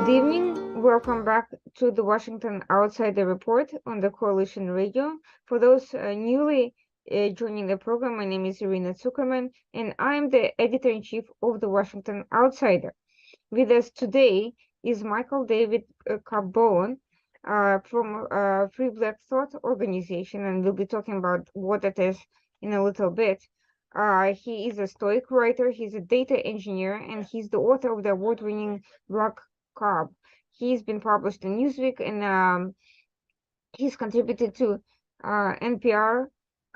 Good evening. Welcome back to the Washington Outsider Report on the Coalition Radio. For those newly joining the program, my name is Irina Zuckerman, and I'm the editor-in-chief of the Washington Outsider. With us today is Michael David Cobb Bowen from Free Black Thought organization, and we'll be talking about what that is in a little bit. He is a Stoic writer, he's a data engineer, and he's the author of the award-winning blog Cobb. He's been published in Newsweek, and he's contributed to NPR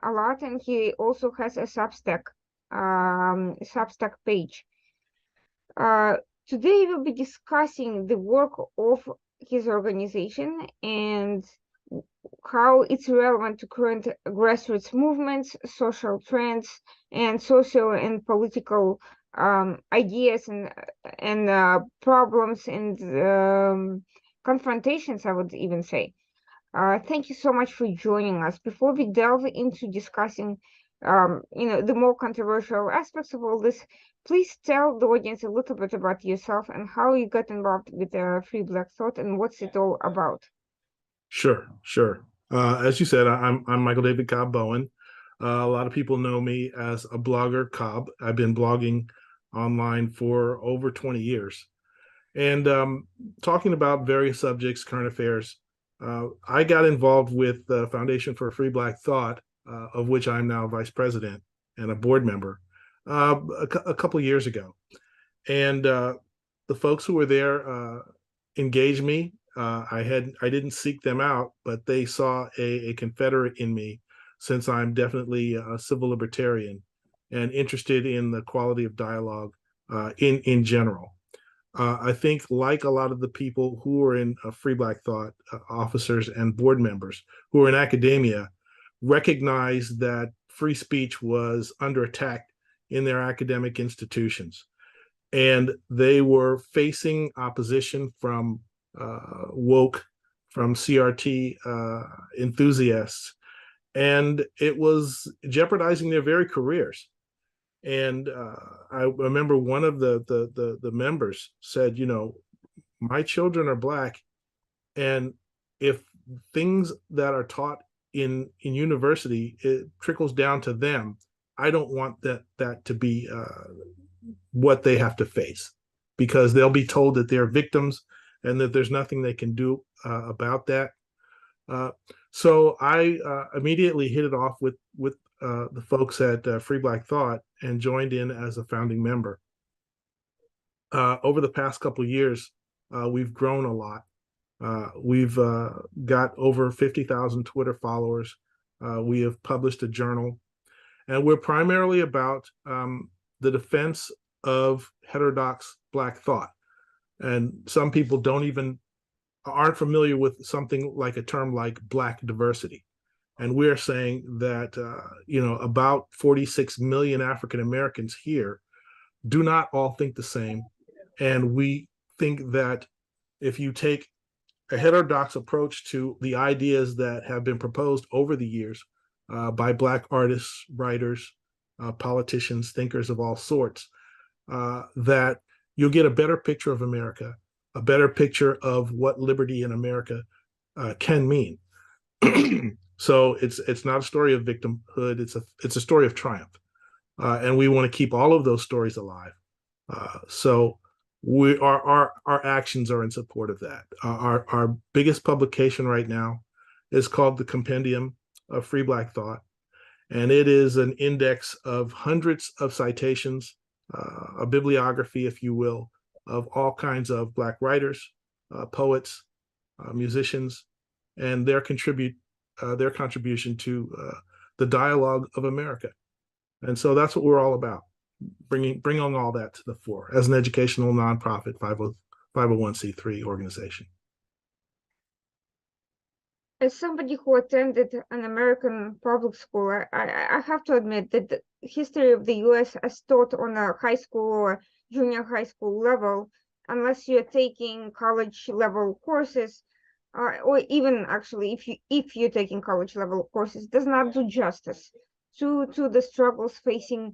a lot, and he also has a Substack page. Today we'll be discussing the work of his organization and how it's relevant to current grassroots movements, social trends, and social and political ideas and problems and confrontations, I would even say. Thank you so much for joining us. Before we delve into discussing, the more controversial aspects of all this, please tell the audience a little bit about yourself and how you got involved with Free Black Thought and what's it all about. Sure. As you said, I'm Michael David Cobb Bowen. A lot of people know me as a blogger, Cobb. I've been blogging online for over 20 years. And talking about various subjects, current affairs, I got involved with the Foundation for Free Black Thought, of which I'm now vice president and a board member, a couple of years ago. And the folks who were there engaged me. I didn't seek them out, but they saw a Confederate in me, since I'm definitely a civil libertarian and interested in the quality of dialogue in general. I think, like a lot of the people who are in Free Black Thought, officers and board members who are in academia, recognize that free speech was under attack in their academic institutions. And they were facing opposition from woke, from CRT enthusiasts, and it was jeopardizing their very careers. And I remember one of the members said, my children are Black, and if things that are taught in university, it trickles down to them, I don't want that to be what they have to face, because they'll be told that they're victims and that there's nothing they can do about that. So I immediately hit it off with the folks at Free Black Thought and joined in as a founding member. Over the past couple of years, we've grown a lot. We've got over 50,000 Twitter followers. We have published a journal, and we're primarily about the defense of heterodox Black thought. And some people aren't familiar with something like a term like Black diversity. And we're saying that, about 46 million African Americans here do not all think the same. And we think that if you take a heterodox approach to the ideas that have been proposed over the years by Black artists, writers, politicians, thinkers of all sorts, that you'll get a better picture of America, a better picture of what liberty in America can mean. So it's not a story of victimhood. It's a story of triumph, and we want to keep all of those stories alive. So our actions are in support of that. Our biggest publication right now is called the Compendium of Free Black Thought, and it is an index of hundreds of citations, a bibliography, if you will, of all kinds of Black writers, poets, musicians, and their contribution to the dialogue of America. And so that's what we're all about, bringing all that to the fore as an educational nonprofit 501c3 organization. As somebody who attended an American public school, I have to admit that the history of the U.S. as taught on a high school or junior high school level, unless you're taking college level courses, or even actually if you're taking college level courses, does not do justice to the struggles facing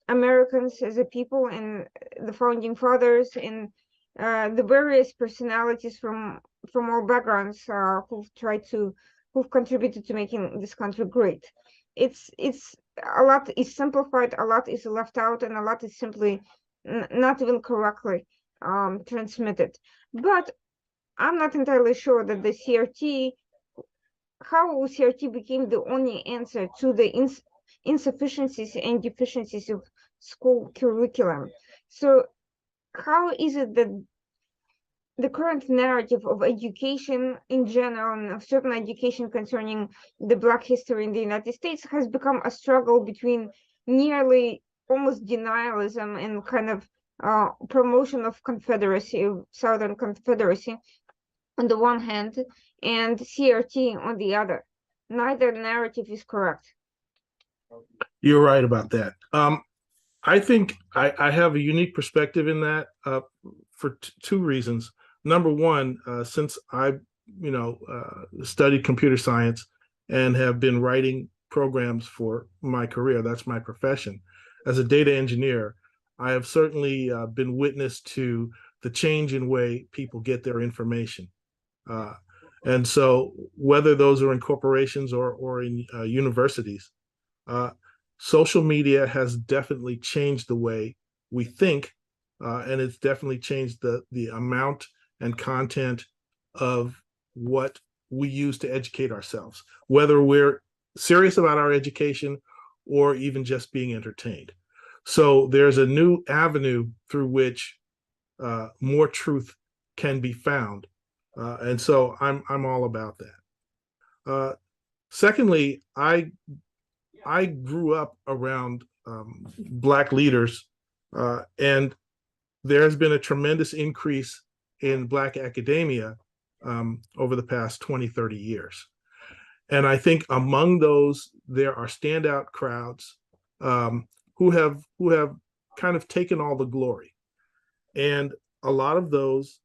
Americans as a people and the founding fathers and the various personalities from all backgrounds who've contributed to making this country great. It's a lot is simplified, a lot is left out, and a lot is simply not even correctly transmitted. But I'm not entirely sure that the CRT, how CRT became the only answer to the insufficiencies and deficiencies of school curriculum. So how is it that the current narrative of education in general and of certain education concerning the Black history in the United States has become a struggle between nearly almost denialism and kind of promotion of Confederacy, of Southern Confederacy on the one hand, and CRT on the other? Neither narrative is correct. You're right about that. I think I have a unique perspective in that for two reasons. Number one, since I, studied computer science and have been writing programs for my career, that's my profession. As a data engineer, I have certainly been witness to the change in way people get their information. And so whether those are in corporations or in universities, social media has definitely changed the way we think, and it's definitely changed the amount and content of what we use to educate ourselves, whether we're serious about our education or even just being entertained. So there's a new avenue through which more truth can be found, and so I'm all about that. Secondly, I grew up around Black leaders, and there has been a tremendous increase in Black academia over the past 20, 30 years. And I think among those, there are standout crowds who have kind of taken all the glory. And a lot of those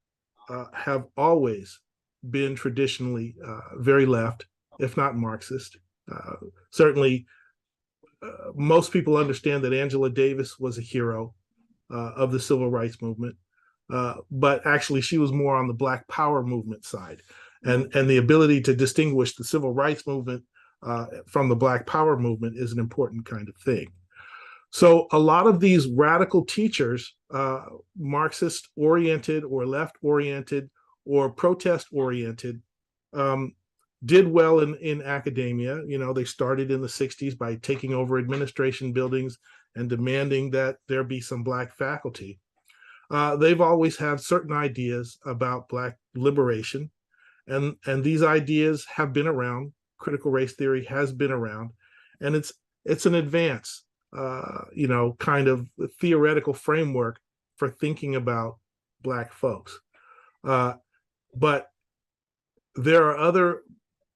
have always been traditionally very left, if not Marxist. Certainly, most people understand that Angela Davis was a hero of the civil rights movement, but actually she was more on the Black Power movement side, and the ability to distinguish the civil rights movement from the Black Power movement is an important kind of thing. So a lot of these radical teachers, Marxist oriented or left oriented or protest oriented, did well in academia. They started in the 60s by taking over administration buildings and demanding that there be some Black faculty. They've always had certain ideas about Black liberation, and these ideas have been around. Critical race theory has been around, and it's an advance, kind of theoretical framework for thinking about Black folks. But there are other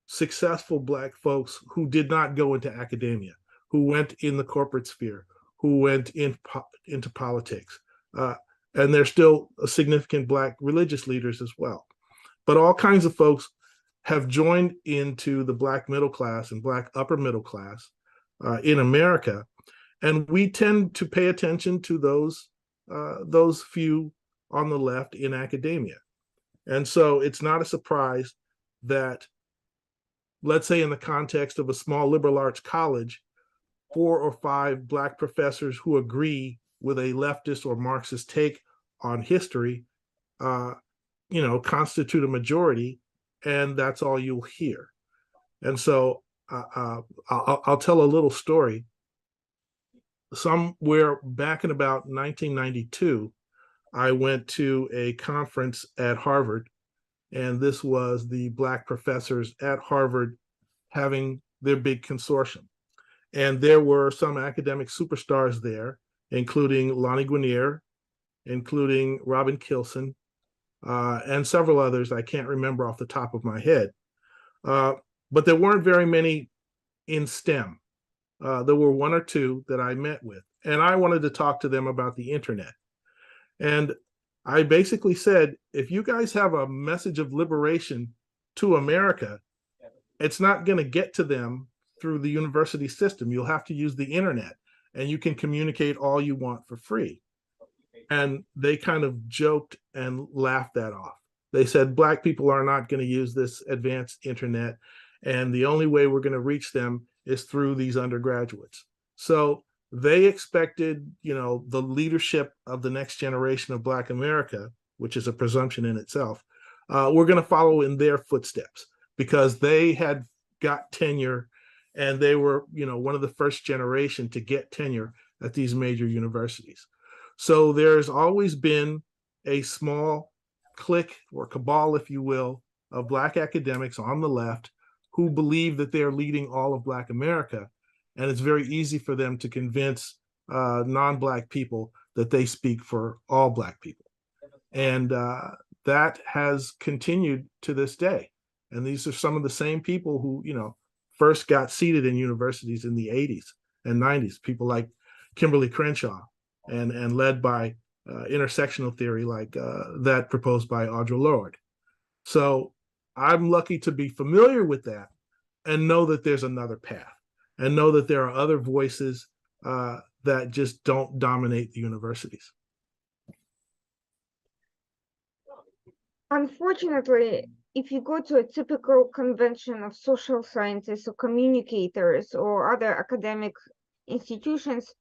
successful Black folks who did not go into academia, who went in the corporate sphere, who went into politics. And there's still a significant Black religious leaders as well. But all kinds of folks have joined into the Black middle class and Black upper middle class in America. And we tend to pay attention to those few on the left in academia. And so it's not a surprise that, let's say in the context of a small liberal arts college, 4 or 5 Black professors who agree with a leftist or Marxist take on history, constitute a majority, and that's all you'll hear. And so I'll tell a little story. Somewhere back in about 1992, I went to a conference at Harvard, and this was the Black professors at Harvard having their big consortium. And there were some academic superstars there, including Lonnie Guinier, including Robin Kilson, and several others I can't remember off the top of my head. But there weren't very many in STEM. There were 1 or 2 that I met with, and I wanted to talk to them about the internet. And I basically said, if you guys have a message of liberation to America, it's not going to get to them through the university system. You'll have to use the internet, and you can communicate all you want for free. and they kind of joked and laughed that off. They said Black people are not going to use this advanced internet, and the only way we're going to reach them is through these undergraduates. So they expected, the leadership of the next generation of Black America, which is a presumption in itself, we're going to follow in their footsteps because they had got tenure, and they were, one of the first generation to get tenure at these major universities. So there's always been a small clique or cabal, if you will, of Black academics on the left who believe that they're leading all of Black America. And it's very easy for them to convince non-Black people that they speak for all Black people. And that has continued to this day. And these are some of the same people who, first got seated in universities in the 80s and 90s, people like Kimberly Crenshaw, and led by intersectional theory like that proposed by Audre Lorde. So I'm lucky to be familiar with that and know that there's another path, and know that there are other voices that just don't dominate the universities. Unfortunately, if you go to a typical convention of social scientists or communicators or other academic institutions,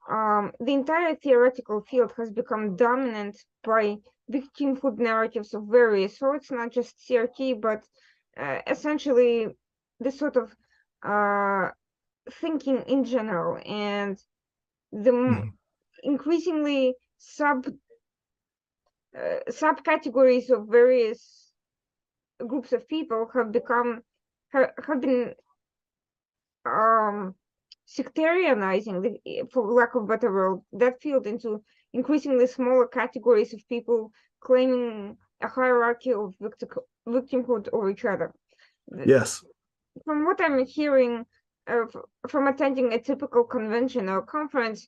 the entire theoretical field has become dominant by victimhood narratives of various sorts, not just CRT, but essentially this sort of thinking in general, and the increasingly subcategories of various groups of people have been sectarianizing, for lack of a better word, that field into increasingly smaller categories of people claiming a hierarchy of victimhood over each other. Yes. From what I'm hearing from attending a typical convention or conference,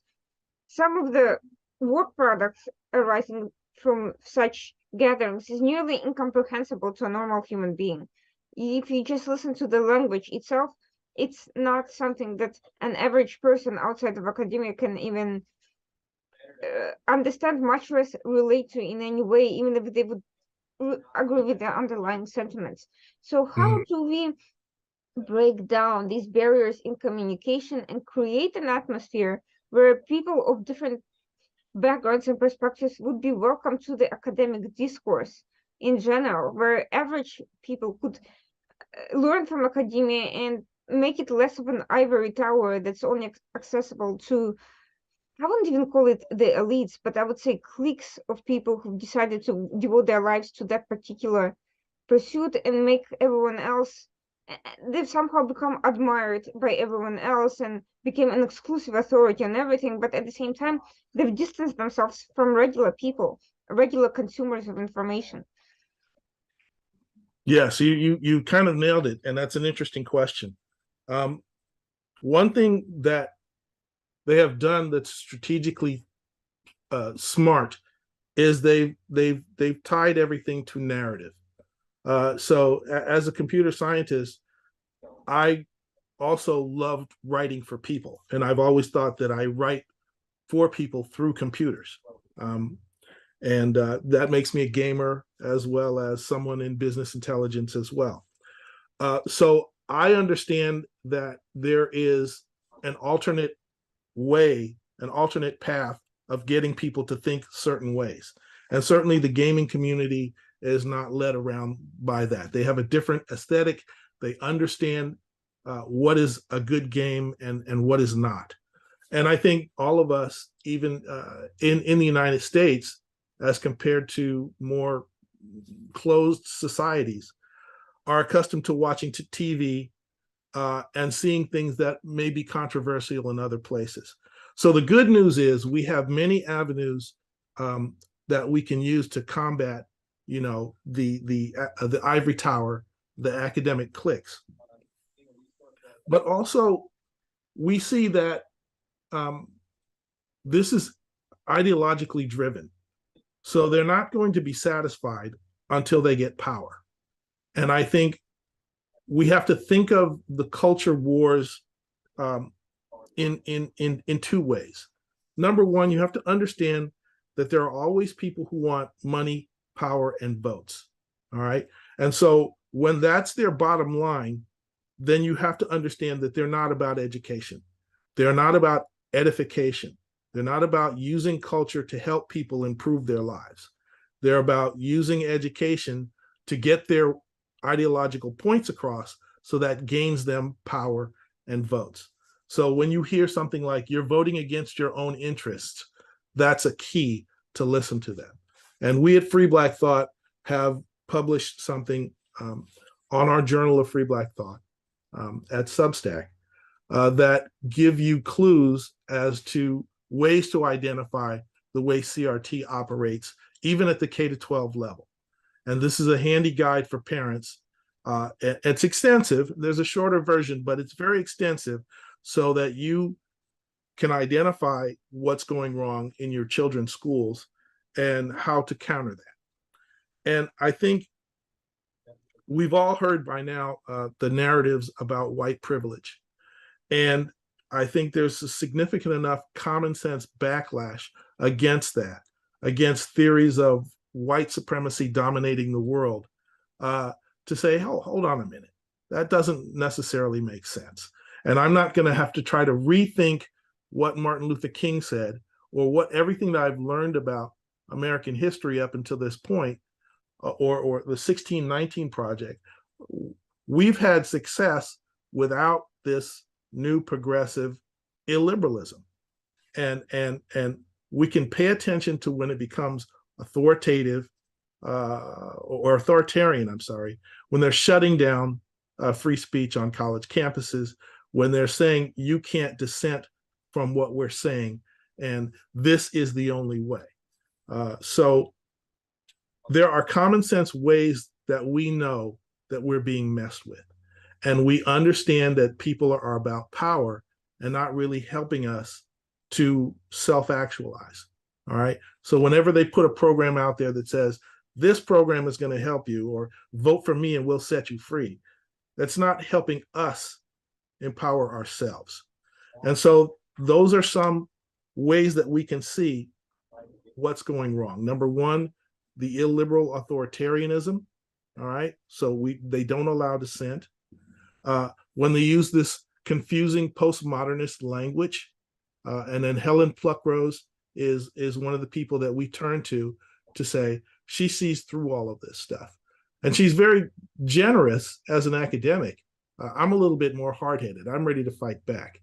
some of the work products arising from such gatherings is nearly incomprehensible to a normal human being. If you just listen to the language itself, it's not something that an average person outside of academia can even understand, much less relate to in any way, even if they would agree with the underlying sentiments. So how do we break down these barriers in communication and create an atmosphere where people of different backgrounds and perspectives would be welcome to the academic discourse in general, where average people could learn from academia and make it less of an ivory tower that's only accessible to, I wouldn't even call it the elites, but I would say cliques of people who decided to devote their lives to that particular pursuit and make everyone else, they've somehow become admired by everyone else and became an exclusive authority on everything, but at the same time, they've distanced themselves from regular people, regular consumers of information. Yes, you kind of nailed it, and that's an interesting question. One thing that they have done that's strategically smart is they've tied everything to narrative. So as a computer scientist, I also loved writing for people, and I've always thought that I write for people through computers. And that makes me a gamer as well as someone in business intelligence as well. So I understand that there is an alternate way, an alternate path of getting people to think certain ways. And certainly the gaming community is not led around by that. They have a different aesthetic. They understand what is a good game and what is not. And I think all of us, even in the United States, as compared to more closed societies, are accustomed to watching TV and seeing things that may be controversial in other places. So the good news is we have many avenues that we can use to combat, the ivory tower, the academic cliques. But also, we see that this is ideologically driven. So they're not going to be satisfied until they get power. And I think we have to think of the culture wars in two ways. Number one, you have to understand that there are always people who want money, power, and votes. All right. And so when that's their bottom line, then you have to understand that they're not about education. They're not about edification. They're not about using culture to help people improve their lives. They're about using education to get their ideological points across so that gains them power and votes. So when you hear something like you're voting against your own interests, that's a key to listen to them. And we at Free Black Thought have published something on our Journal of Free Black Thought at Substack that give you clues as to ways to identify the way CRT operates, even at the K-12 level. And this is a handy guide for parents. It's extensive. There's a shorter version, but it's very extensive so that you can identify what's going wrong in your children's schools and how to counter that. And I think we've all heard by now the narratives about white privilege. And I think there's a significant enough common sense backlash against that, against theories of white supremacy dominating the world, to say, oh, hold on a minute. That doesn't necessarily make sense. And I'm not going to have to try to rethink what Martin Luther King said or what everything that I've learned about American history up until this point, or the 1619 Project. We've had success without this new progressive illiberalism. And we can pay attention to when it becomes authoritative or authoritarian, I'm sorry, when they're shutting down free speech on college campuses, when they're saying you can't dissent from what we're saying, and this is the only way. So there are common sense ways that we know that we're being messed with. And we understand that people are about power and not really helping us to self-actualize. All right. So whenever they put a program out there that says, this program is going to help you, or vote for me and we'll set you free, that's not helping us empower ourselves. And so those are some ways that we can see what's going wrong. Number one, the illiberal authoritarianism. All right. So they don't allow dissent. When they use this confusing postmodernist language, and then Helen Pluckrose is one of the people that we turn to say she sees through all of this stuff. And she's very generous as an academic. I'm a little bit more hard-headed. I'm ready to fight back.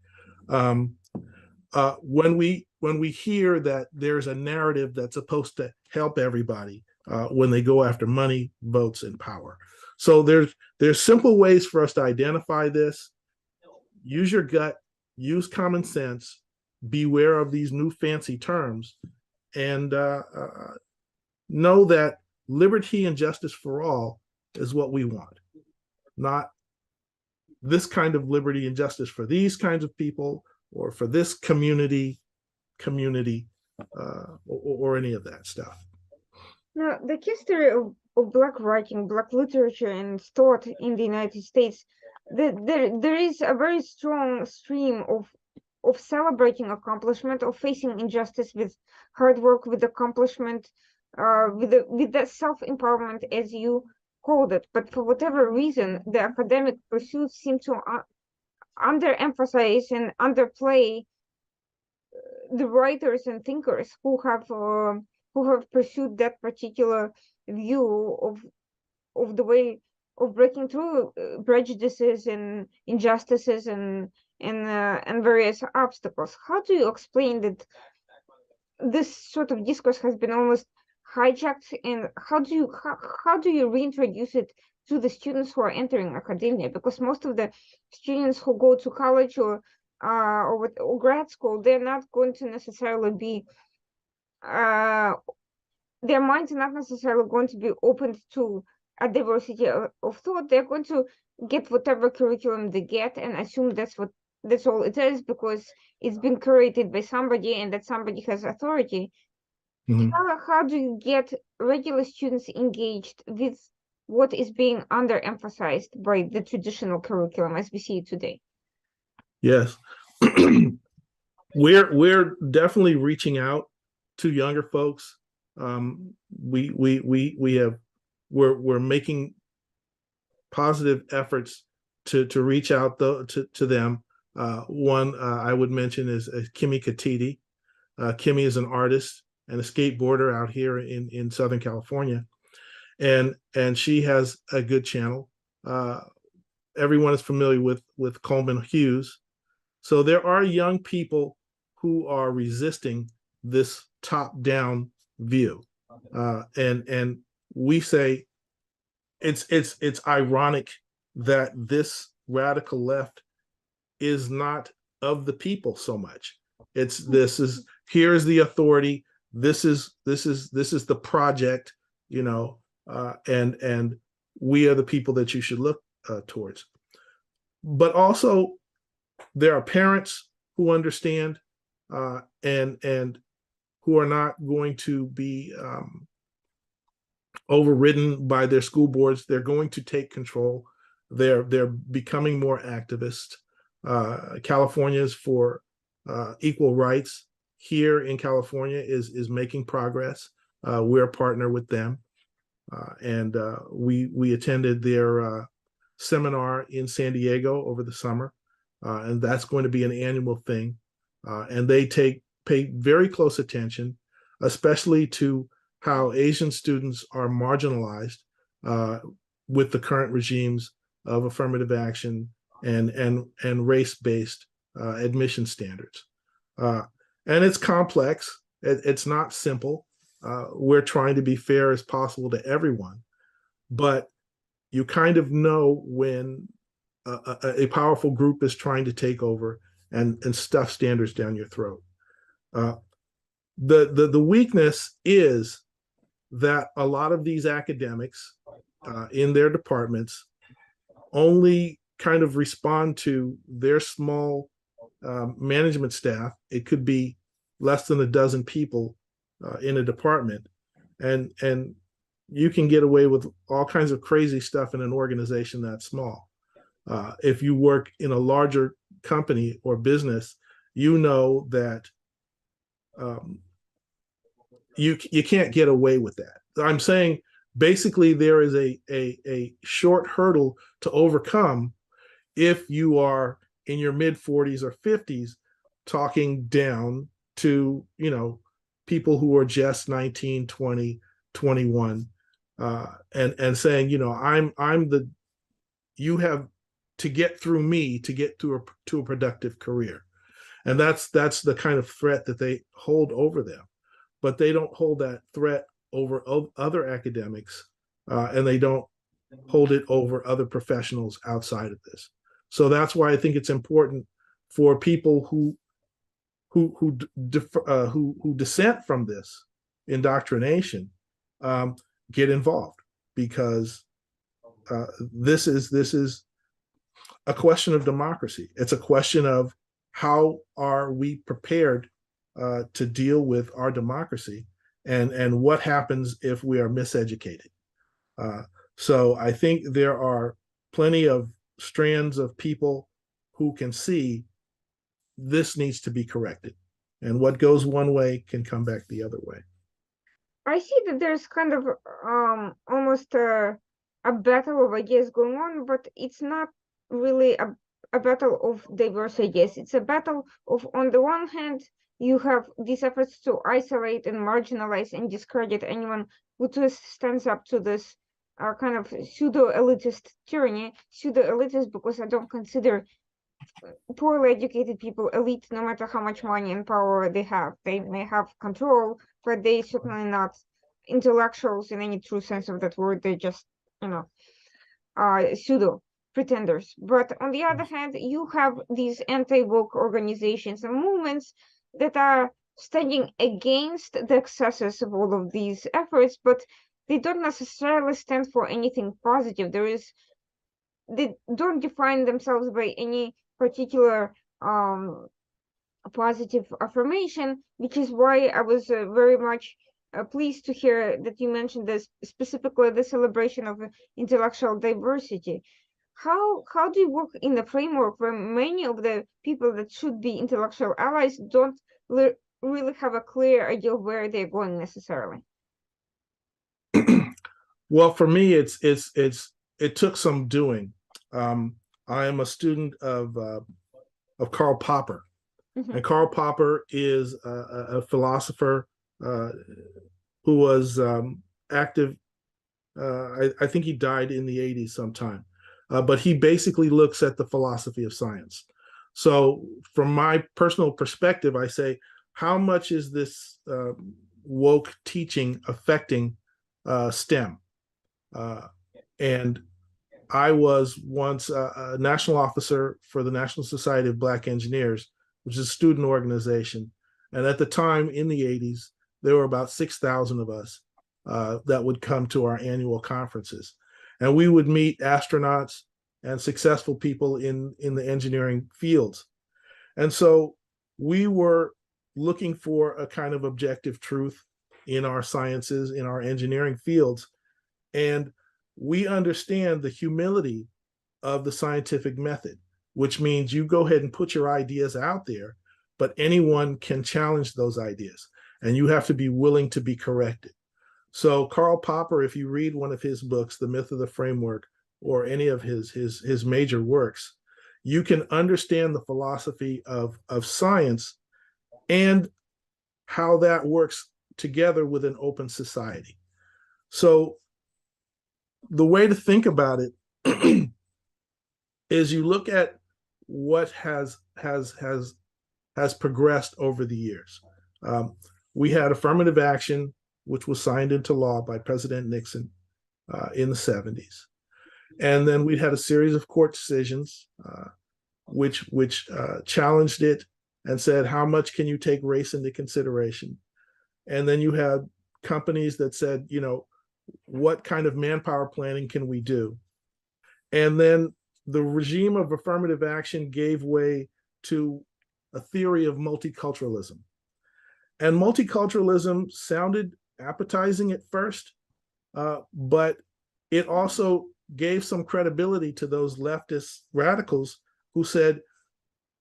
When we hear that there's a narrative that's supposed to help everybody when they go after money, votes, and power. So there's simple ways for us to identify this. Use your gut, use common sense, beware of these new fancy terms, and know that liberty and justice for all is what we want, not this kind of liberty and justice for these kinds of people or for this community, or any of that stuff. Now, the history of Black writing, Black literature, and thought in the United States, there is a very strong stream of celebrating accomplishment, of facing injustice with hard work, with accomplishment, with the self-empowerment, as you called it. But for whatever reason, the academic pursuits seem to underemphasize and underplay the writers and thinkers who have pursued that particular view of the way of breaking through prejudices and injustices and various obstacles. How do you explain that this sort of discourse has been almost hijacked, and how do you reintroduce it to the students who are entering academia? Because most of the students who go to college or grad school, they're not going to necessarily be their minds are not necessarily going to be open to a diversity of thought. They're going to get whatever curriculum they get and assume that's all it is, because it's been created by somebody and that somebody has authority. Mm-hmm. How do you get regular students engaged with what is being underemphasized by the traditional curriculum as we see it today? Yes. We're definitely reaching out to younger folks, we're making positive efforts to reach out to them. One I would mention is Kimmy Katiti. Kimmy is an artist and a skateboarder out here in Southern California, and she has a good channel. Everyone is familiar with Coleman Hughes, so there are young people who are resisting this top-down view, and we say it's ironic that this radical left is not of the people so much. Here is the authority. This is the project, and we are the people that you should look towards. But also, there are parents who understand and who are not going to be overridden by their school boards. They're going to take control. They're becoming more activist. California is for equal rights. Here in California is making progress. We're a partner with them, and we attended their seminar in San Diego over the summer, and that's going to be an annual thing. And they pay very close attention, especially to how Asian students are marginalized with the current regimes of affirmative action and race-based admission standards. And it's complex. It's not simple. We're trying to be fair as possible to everyone, but you kind of know when a powerful group is trying to take over and stuff standards down your throat. The weakness is that a lot of these academics in their departments only kind of respond to their small management staff. It could be less than a dozen people in a department, and you can get away with all kinds of crazy stuff in an organization that small. If you work in a larger company or business, you know that you can't get away with that. I'm saying basically there is a short hurdle to overcome if you are in your mid 40s or 50s talking down to people who are just 19, 20, 21, and saying, you have to get through me to get to a productive career. And that's the kind of threat that they hold over them. But they don't hold that threat over other academics, and they don't hold it over other professionals outside of this. So that's why I think it's important for people who dissent from this indoctrination get involved, because this is a question of democracy. It's a question of how are we prepared to deal with our democracy, and what happens if we are miseducated. So I think there are plenty of strands of people who can see this needs to be corrected, and what goes one way can come back the other way. I see that there's kind of almost a battle of ideas going on, but it's not really a battle of diverse ideas. It's a battle of, on the one hand, you have these efforts to isolate and marginalize and discredit anyone who stands up to this kind of pseudo-elitist tyranny. Pseudo-elitist because I don't consider poorly educated people elite, no matter how much money and power they have. They may have control, but they certainly not intellectuals in any true sense of that word. They're just, pseudo pretenders. But on the other hand, you have these anti-woke organizations and movements that are standing against the excesses of all of these efforts, but they don't necessarily stand for anything positive. They don't define themselves by any particular positive affirmation, which is why I was very much pleased to hear that you mentioned this, specifically the celebration of intellectual diversity. How do you work in a framework where many of the people that should be intellectual allies don't really have a clear idea of where they're going necessarily? Well, for me, it took some doing. I am a student of Karl Popper, and Karl Popper is a philosopher uh, who was active. I think he died in the 80s sometime, but he basically looks at the philosophy of science. So, from my personal perspective, I say, how much is this woke teaching affecting STEM? Uh, and I was once a national officer for the National Society of Black Engineers, which is a student organization. And at the time in the 80s, there were about 6,000 of us that would come to our annual conferences. And we would meet astronauts and successful people in the engineering fields. And so we were looking for a kind of objective truth in our sciences, in our engineering fields. And we understand the humility of the scientific method, which means you go ahead and put your ideas out there, but anyone can challenge those ideas, and you have to be willing to be corrected. So Karl Popper, if you read one of his books, The Myth of the Framework, or any of his major works, you can understand the philosophy of science and how that works together with an open society. So the way to think about it is you look at what has progressed over the years. We had affirmative action, which was signed into law by President Nixon in the 70s. And then we had a series of court decisions which challenged it and said, how much can you take race into consideration? And then you had companies that said, you know, what kind of manpower planning can we do? And then the regime of affirmative action gave way to a theory of multiculturalism. And multiculturalism sounded appetizing at first, but it also gave some credibility to those leftist radicals who said,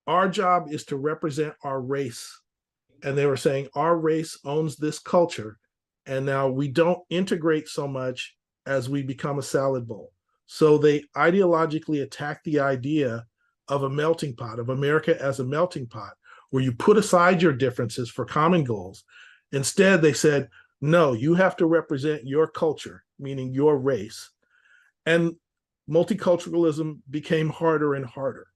our job is to represent our race. And they were saying, our race owns this culture. And now we don't integrate so much as we become a salad bowl. So they ideologically attacked the idea of a melting pot, of America as a melting pot, where you put aside your differences for common goals. Instead, they said, no, you have to represent your culture, meaning your race. And multiculturalism became harder and harder.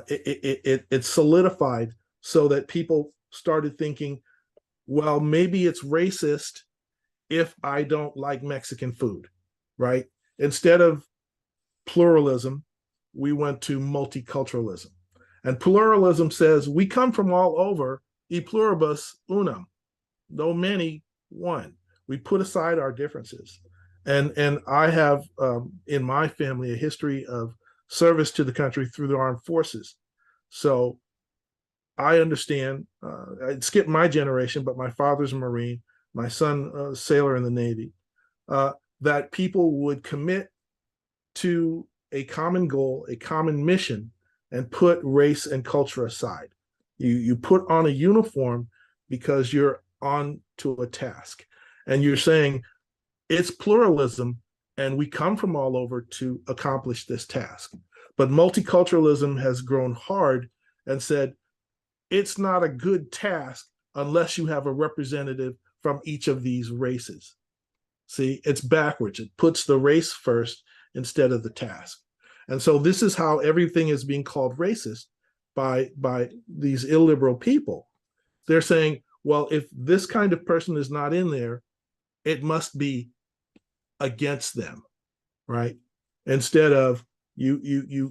It solidified so that people started thinking, well, maybe it's racist if I don't like Mexican food, right? Instead of pluralism, we went to multiculturalism. And pluralism says we come from all over, e pluribus unum, though many, one. We put aside our differences. And I have in my family a history of service to the country through the armed forces. So I understand, I skipped my generation, but my father's a Marine, my son, a sailor in the Navy, that people would commit to a common goal, a common mission, and put race and culture aside. You put on a uniform because you're on to a task. And you're saying, it's pluralism, and we come from all over to accomplish this task. But multiculturalism has grown hard and said, it's not a good task unless you have a representative from each of these races. See, it's backwards. It puts the race first instead of the task. And so this is how everything is being called racist by these illiberal people. They're saying, well, if this kind of person is not in there, it must be against them, right? Instead of you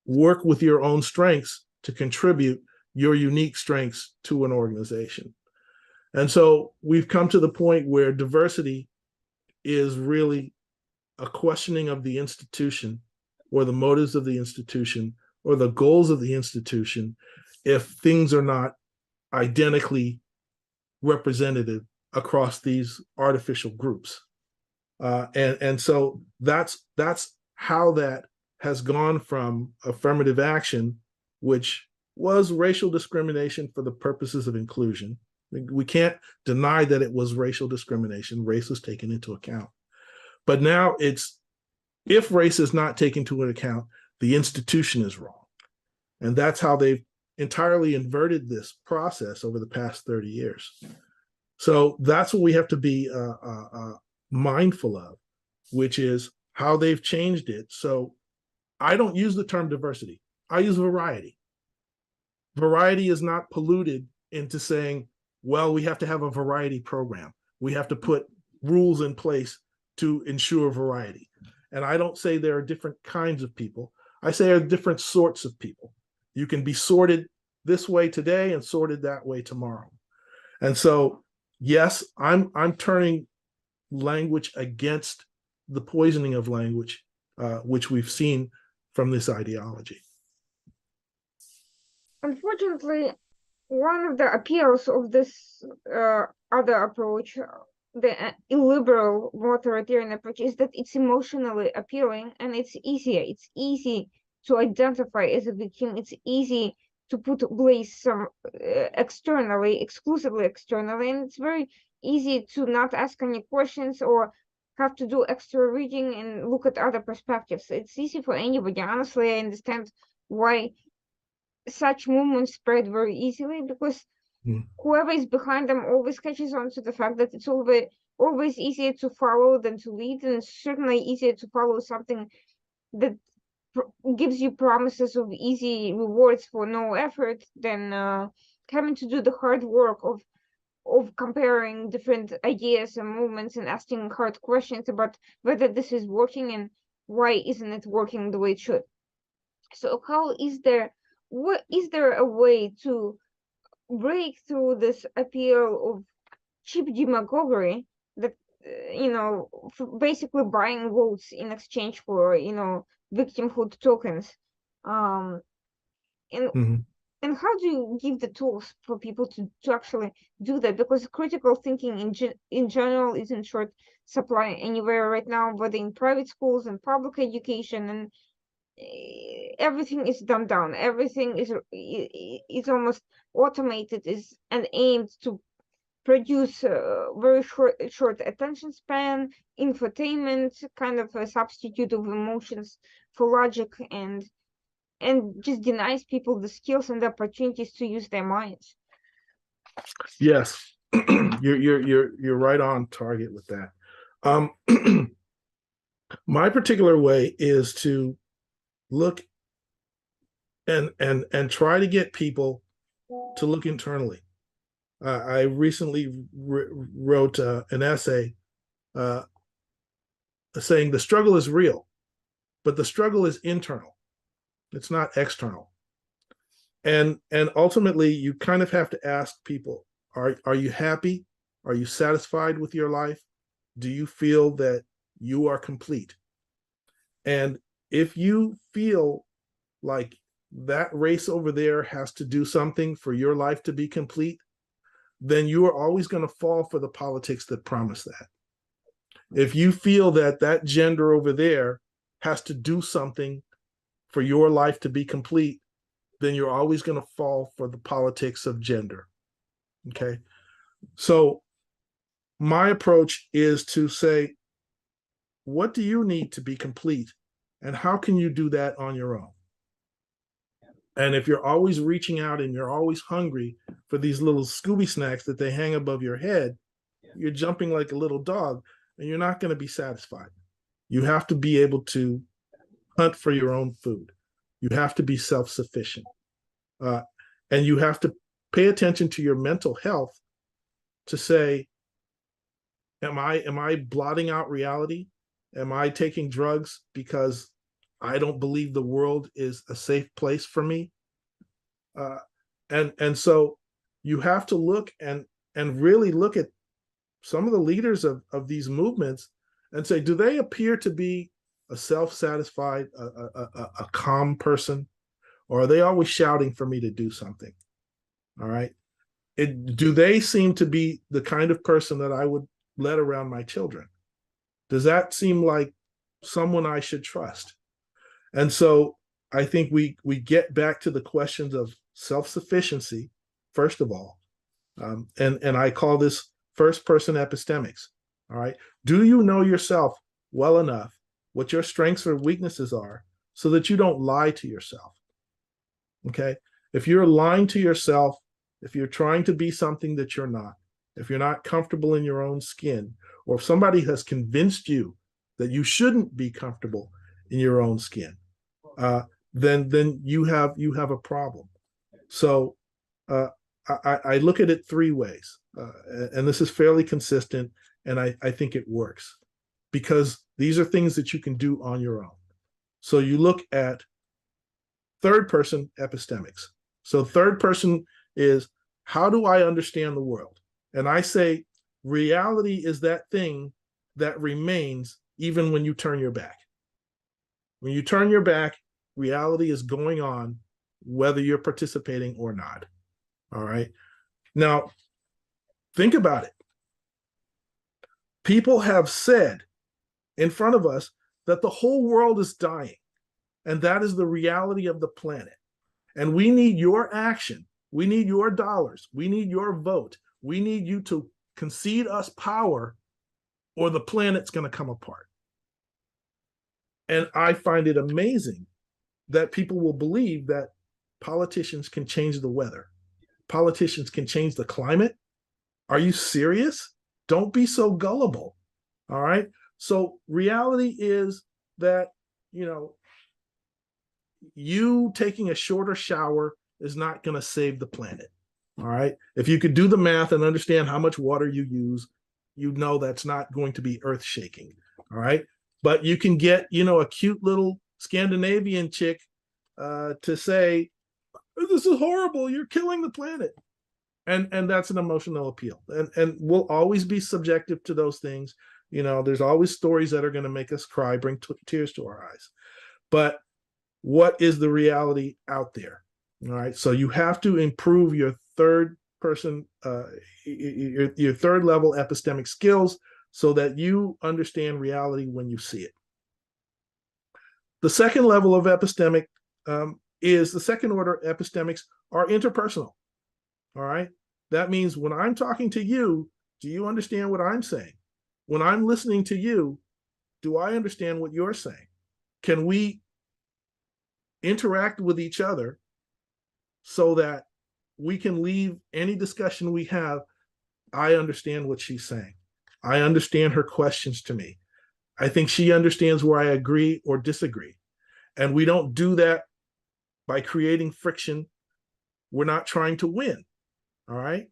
work with your own strengths to contribute your unique strengths to an organization. And so we've come to the point where diversity is really a questioning of the institution or the motives of the institution or the goals of the institution if things are not identically representative across these artificial groups. And so that's how that has gone from affirmative action, which was racial discrimination for the purposes of inclusion. We can't deny that it was racial discrimination. Race was taken into account. But now it's, if race is not taken into account, the institution is wrong. And that's how they've entirely inverted this process over the past 30 years. So that's what we have to be mindful of, which is how they've changed it. So I don't use the term diversity. I use variety. Variety is not polluted into saying, well, we have to have a variety program. We have to put rules in place to ensure variety. And I don't say there are different kinds of people. I say there are different sorts of people. You can be sorted this way today and sorted that way tomorrow. And so, yes, I'm turning language against the poisoning of language, which we've seen from this ideology. Unfortunately, one of the appeals of this other approach, the illiberal, more authoritarian approach, is that it's emotionally appealing and it's easier. It's easy to identify as a victim. It's easy to place some externally, exclusively externally, and it's very easy to not ask any questions or have to do extra reading and look at other perspectives. It's easy for anybody. Honestly, I understand why such movements spread very easily, because whoever is behind them always catches on to the fact that it's always easier to follow than to lead, and it's certainly easier to follow something that gives you promises of easy rewards for no effort than having to do the hard work of comparing different ideas and movements and asking hard questions about whether this is working and why isn't it working the way it should. So what is there a way to break through this appeal of cheap demagoguery that basically buying votes in exchange for victimhood tokens, and and how do you give the tools for people to actually do that? Because critical thinking in general is in short supply anywhere right now, whether in private schools and public education, and everything is dumbed down. Everything is almost automated, and aimed to produce a very short attention span, infotainment, kind of a substitute of emotions for logic, and just denies people the skills and the opportunities to use their minds. Yes, you're right on target with that. My particular way is to look and try to get people to look internally. I recently wrote an essay saying the struggle is real, but the struggle is internal. It's not external. And ultimately, you kind of have to ask people, are you happy? Are you satisfied with your life? Do you feel that you are complete? And if you feel like that race over there has to do something for your life to be complete, then you are always going to fall for the politics that promise that. If you feel that that gender over there has to do something for your life to be complete, then you're always going to fall for the politics of gender. Okay. So my approach is to say, what do you need to be complete? And how can you do that on your own? And if you're always reaching out and you're always hungry for these little Scooby snacks that they hang above your head, you're jumping like a little dog and you're not going to be satisfied. You have to be able to hunt for your own food. You have to be self-sufficient. And you have to pay attention to your mental health to say, am I blotting out reality? Am I taking drugs because I don't believe the world is a safe place for me? And so you have to look and really look at some of the leaders of these movements and say, do they appear to be a self-satisfied, a calm person? Or are they always shouting for me to do something? All right. Do they seem to be the kind of person that I would let around my children? Does that seem like someone I should trust? And so I think we get back to the questions of self-sufficiency, first of all. And I call this first-person epistemics. All right. Do you know yourself well enough, what your strengths or weaknesses are, so that you don't lie to yourself? Okay. If you're lying to yourself, if you're trying to be something that you're not, if you're not comfortable in your own skin, or if somebody has convinced you that you shouldn't be comfortable in your own skin, then you have a problem. So I look at it three ways, and this is fairly consistent, and I think it works because these are things that you can do on your own. So you look at third person epistemics. So third person is, how do I understand the world? And I say reality is that thing that remains even when you turn your back. When you turn your back, reality is going on whether you're participating or not. All right. Now, think about it. People have said in front of us that the whole world is dying, and that is the reality of the planet. And we need your action. We need your dollars. We need your vote. We need you to concede us power, or the planet's going to come apart. And I find it amazing that people will believe that politicians can change the weather. Politicians can change the climate. Are you serious? Don't be so gullible. All right. So reality is that, you taking a shorter shower is not going to save the planet. All right. If you could do the math and understand how much water you use, that's not going to be earth shaking. All right. But you can get, a cute little Scandinavian chick to say, this is horrible, you're killing the planet. And that's an emotional appeal. And we'll always be subjective to those things. There's always stories that are going to make us cry, bring tears to our eyes. But what is the reality out there? All right. So you have to improve your third person, your third level epistemic skills so that you understand reality when you see it. The second level of epistemic is the second order epistemics are interpersonal. All right. That means when I'm talking to you, do you understand what I'm saying? When I'm listening to you, do I understand what you're saying? Can we interact with each other so that we can leave any discussion we have? I understand what she's saying. I understand her questions to me. I think she understands where I agree or disagree. And we don't do that by creating friction. We're not trying to win. All right.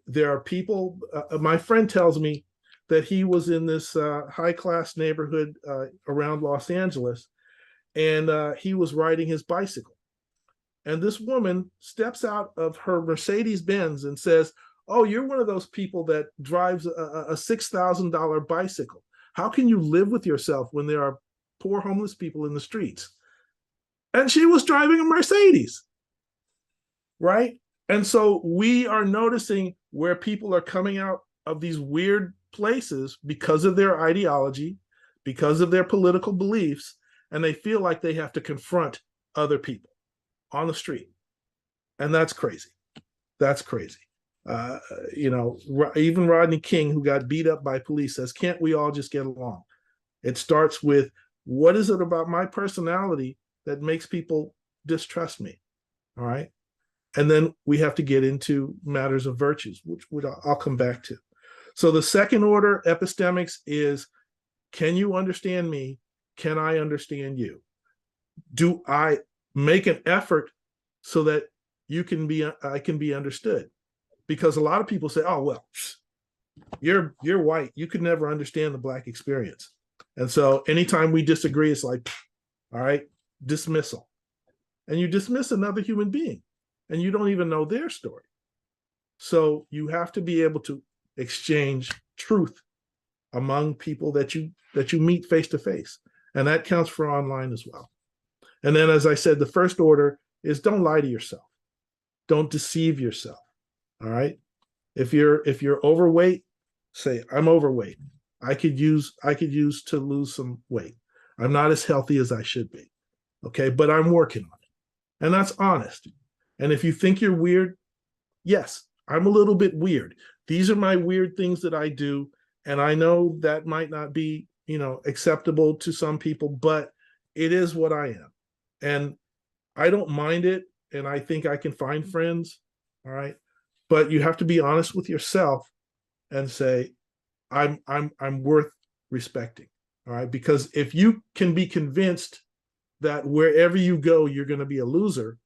There are people, my friend tells me that he was in this high class neighborhood around Los Angeles, and he was riding his bicycle. And this woman steps out of her Mercedes Benz and says, "Oh, you're one of those people that drives a $6,000 bicycle. How can you live with yourself when there are poor homeless people in the streets?" And she was driving a Mercedes, right? And so we are noticing where people are coming out of these weird places because of their ideology, because of their political beliefs, and they feel like they have to confront other people on the street. And that's crazy. That's crazy. Even Rodney King, who got beat up by police, says, can't we all just get along? It starts with, what is it about my personality that makes people distrust me? All right. And then we have to get into matters of virtues, which I'll come back to. So the second order epistemics is, can you understand me? Can I understand you? Do I make an effort so that I can be understood? Because a lot of people say, oh, well, you're white. You could never understand the Black experience. And so anytime we disagree, it's like, all right, dismissal. And you dismiss another human being, and you don't even know their story. So you have to be able to exchange truth among people that you meet face to face. And that counts for online as well. And then, as I said, the first order is, don't lie to yourself. Don't deceive yourself. All right. If you're overweight, say, I'm overweight. I could use to lose some weight. I'm not as healthy as I should be. Okay. But I'm working on it. And that's honest. And if you think you're weird, yes, I'm a little bit weird. These are my weird things that I do. And I know that might not be, acceptable to some people, but it is what I am. And I don't mind it. And I think I can find friends. All right. But you have to be honest with yourself and say, I'm worth respecting. All right. Because if you can be convinced that wherever you go, you're going to be a loser,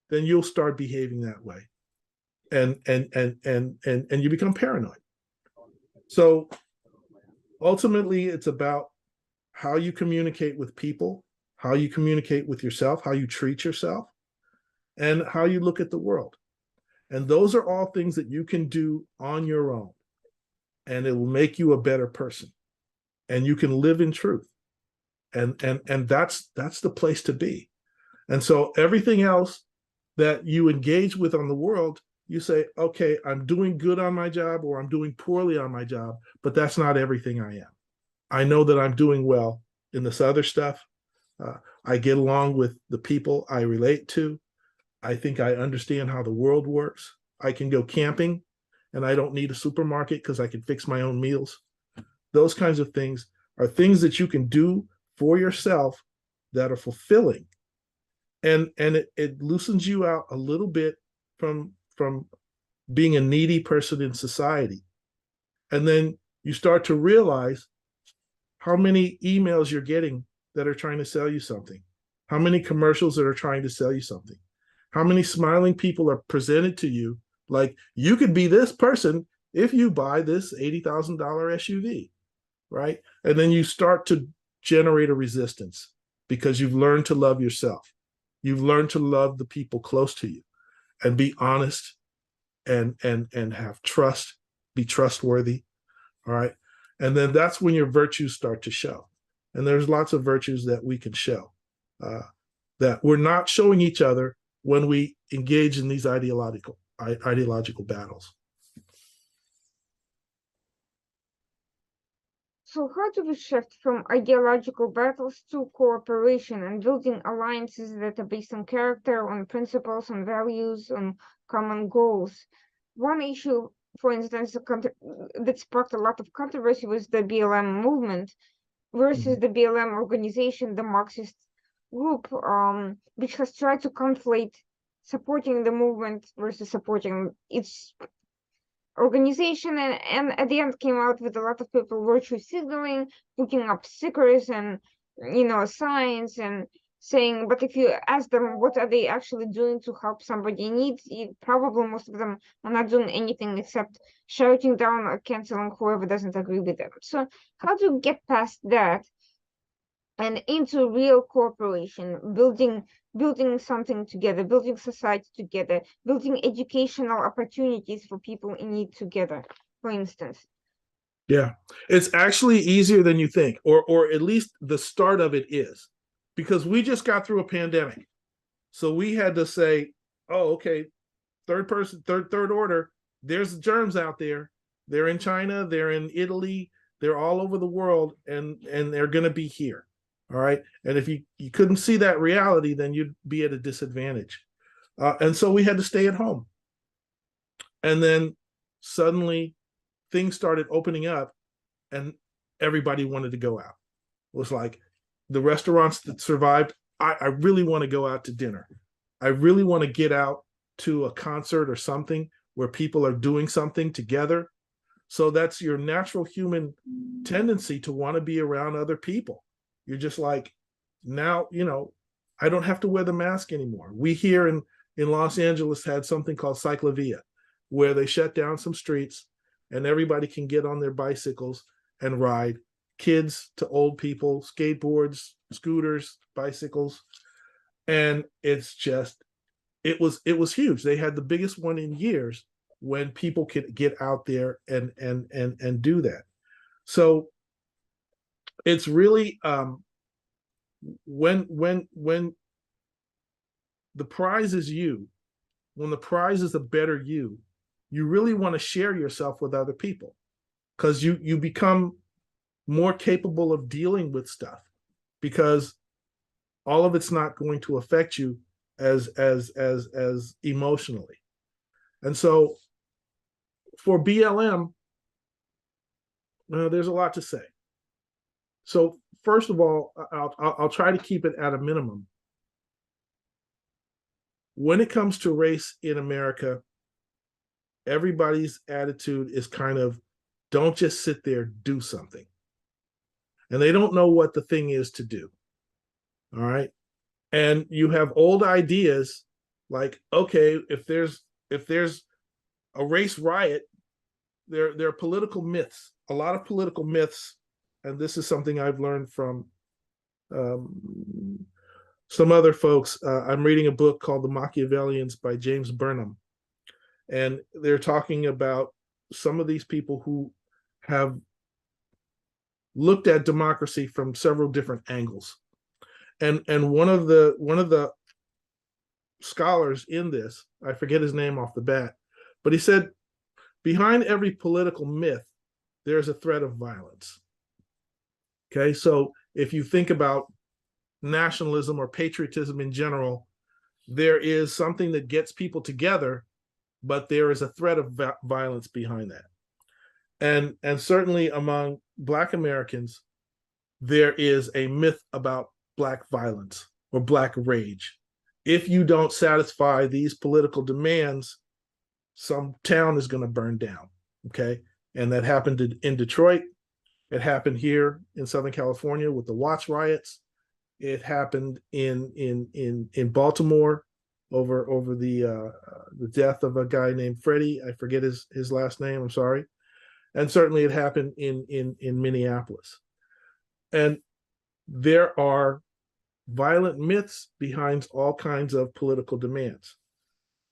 then you'll start behaving that way. And you become paranoid. So ultimately, it's about how you communicate with people, how you communicate with yourself, how you treat yourself, and how you look at the world. And those are all things that you can do on your own, and it will make you a better person. And you can live in truth. And that's the place to be. And so everything else that you engage with on the world, you say, okay, I'm doing good on my job or I'm doing poorly on my job, but that's not everything I am. I know that I'm doing well in this other stuff. I get along with the people I relate to. I think I understand how the world works. I can go camping and I don't need a supermarket because I can fix my own meals. Those kinds of things are things that you can do for yourself that are fulfilling. And it loosens you out a little bit from being a needy person in society. And then you start to realize how many emails you're getting that are trying to sell you something, how many commercials that are trying to sell you something, how many smiling people are presented to you like you could be this person if you buy this $80,000 SUV, right? And then you start to generate a resistance because you've learned to love yourself. You've learned to love the people close to you and be honest and have trust, be trustworthy. All right. And then that's when your virtues start to show. And there's lots of virtues that we can show that we're not showing each other when we engage in these ideological battles. So how do we shift from ideological battles to cooperation and building alliances that are based on character, on principles, on values, on common goals? One issue, for instance, that sparked a lot of controversy was the BLM movement versus the BLM organization, the Marxist group, which has tried to conflate supporting the movement versus supporting its organization, and at the end came out with a lot of people virtue signaling, putting up stickers and signs and saying, but if you ask them what are they actually doing to help somebody in need, probably most of them are not doing anything except shouting down or canceling whoever doesn't agree with them. So how do you get past that and into real cooperation, building something together, building society together, building educational opportunities for people in need together, for instance? Yeah, it's actually easier than you think, or at least the start of it is, because we just got through a pandemic. So we had to say, oh, okay, third order, there's germs out there. They're in China, they're in Italy, they're all over the world, and they're going to be here. All right. And if you couldn't see that reality, then you'd be at a disadvantage. And so we had to stay at home. And then suddenly things started opening up and everybody wanted to go out. It was like the restaurants that survived, I really want to go out to dinner. I really want to get out to a concert or something where people are doing something together. So that's your natural human tendency to want to be around other people. You're just like, now, I don't have to wear the mask anymore. We here in Los Angeles had something called Cyclovia, where they shut down some streets and everybody can get on their bicycles and ride, kids to old people, skateboards, scooters, bicycles. And it's just, it was huge. They had the biggest one in years when people could get out there and do that. So it's really when the prize is you, when the prize is a better you really want to share yourself with other people, because you become more capable of dealing with stuff, because all of it's not going to affect you as emotionally. And so for BLM, there's a lot to say. So first of all, I'll try to keep it at a minimum. When it comes to race in America, everybody's attitude is kind of, don't just sit there, do something. And they don't know what the thing is to do. All right. And you have old ideas like, okay, if there's a race riot, there are political myths, a lot of political myths. And this is something I've learned from some other folks. I'm reading a book called The Machiavellians by James Burnham. And they're talking about some of these people who have looked at democracy from several different angles. And one of the scholars in this, I forget his name off the bat, but he said, behind every political myth, there's a threat of violence. Okay, so if you think about nationalism or patriotism in general, there is something that gets people together, but there is a threat of violence behind that. And certainly among Black Americans, there is a myth about Black violence or Black rage. If you don't satisfy these political demands, some town is going to burn down. Okay, and that happened in Detroit. It happened here in Southern California with the Watts riots. It happened in Baltimore over the death of a guy named Freddie. I forget his last name. I'm sorry. And certainly it happened in Minneapolis. And there are violent myths behind all kinds of political demands.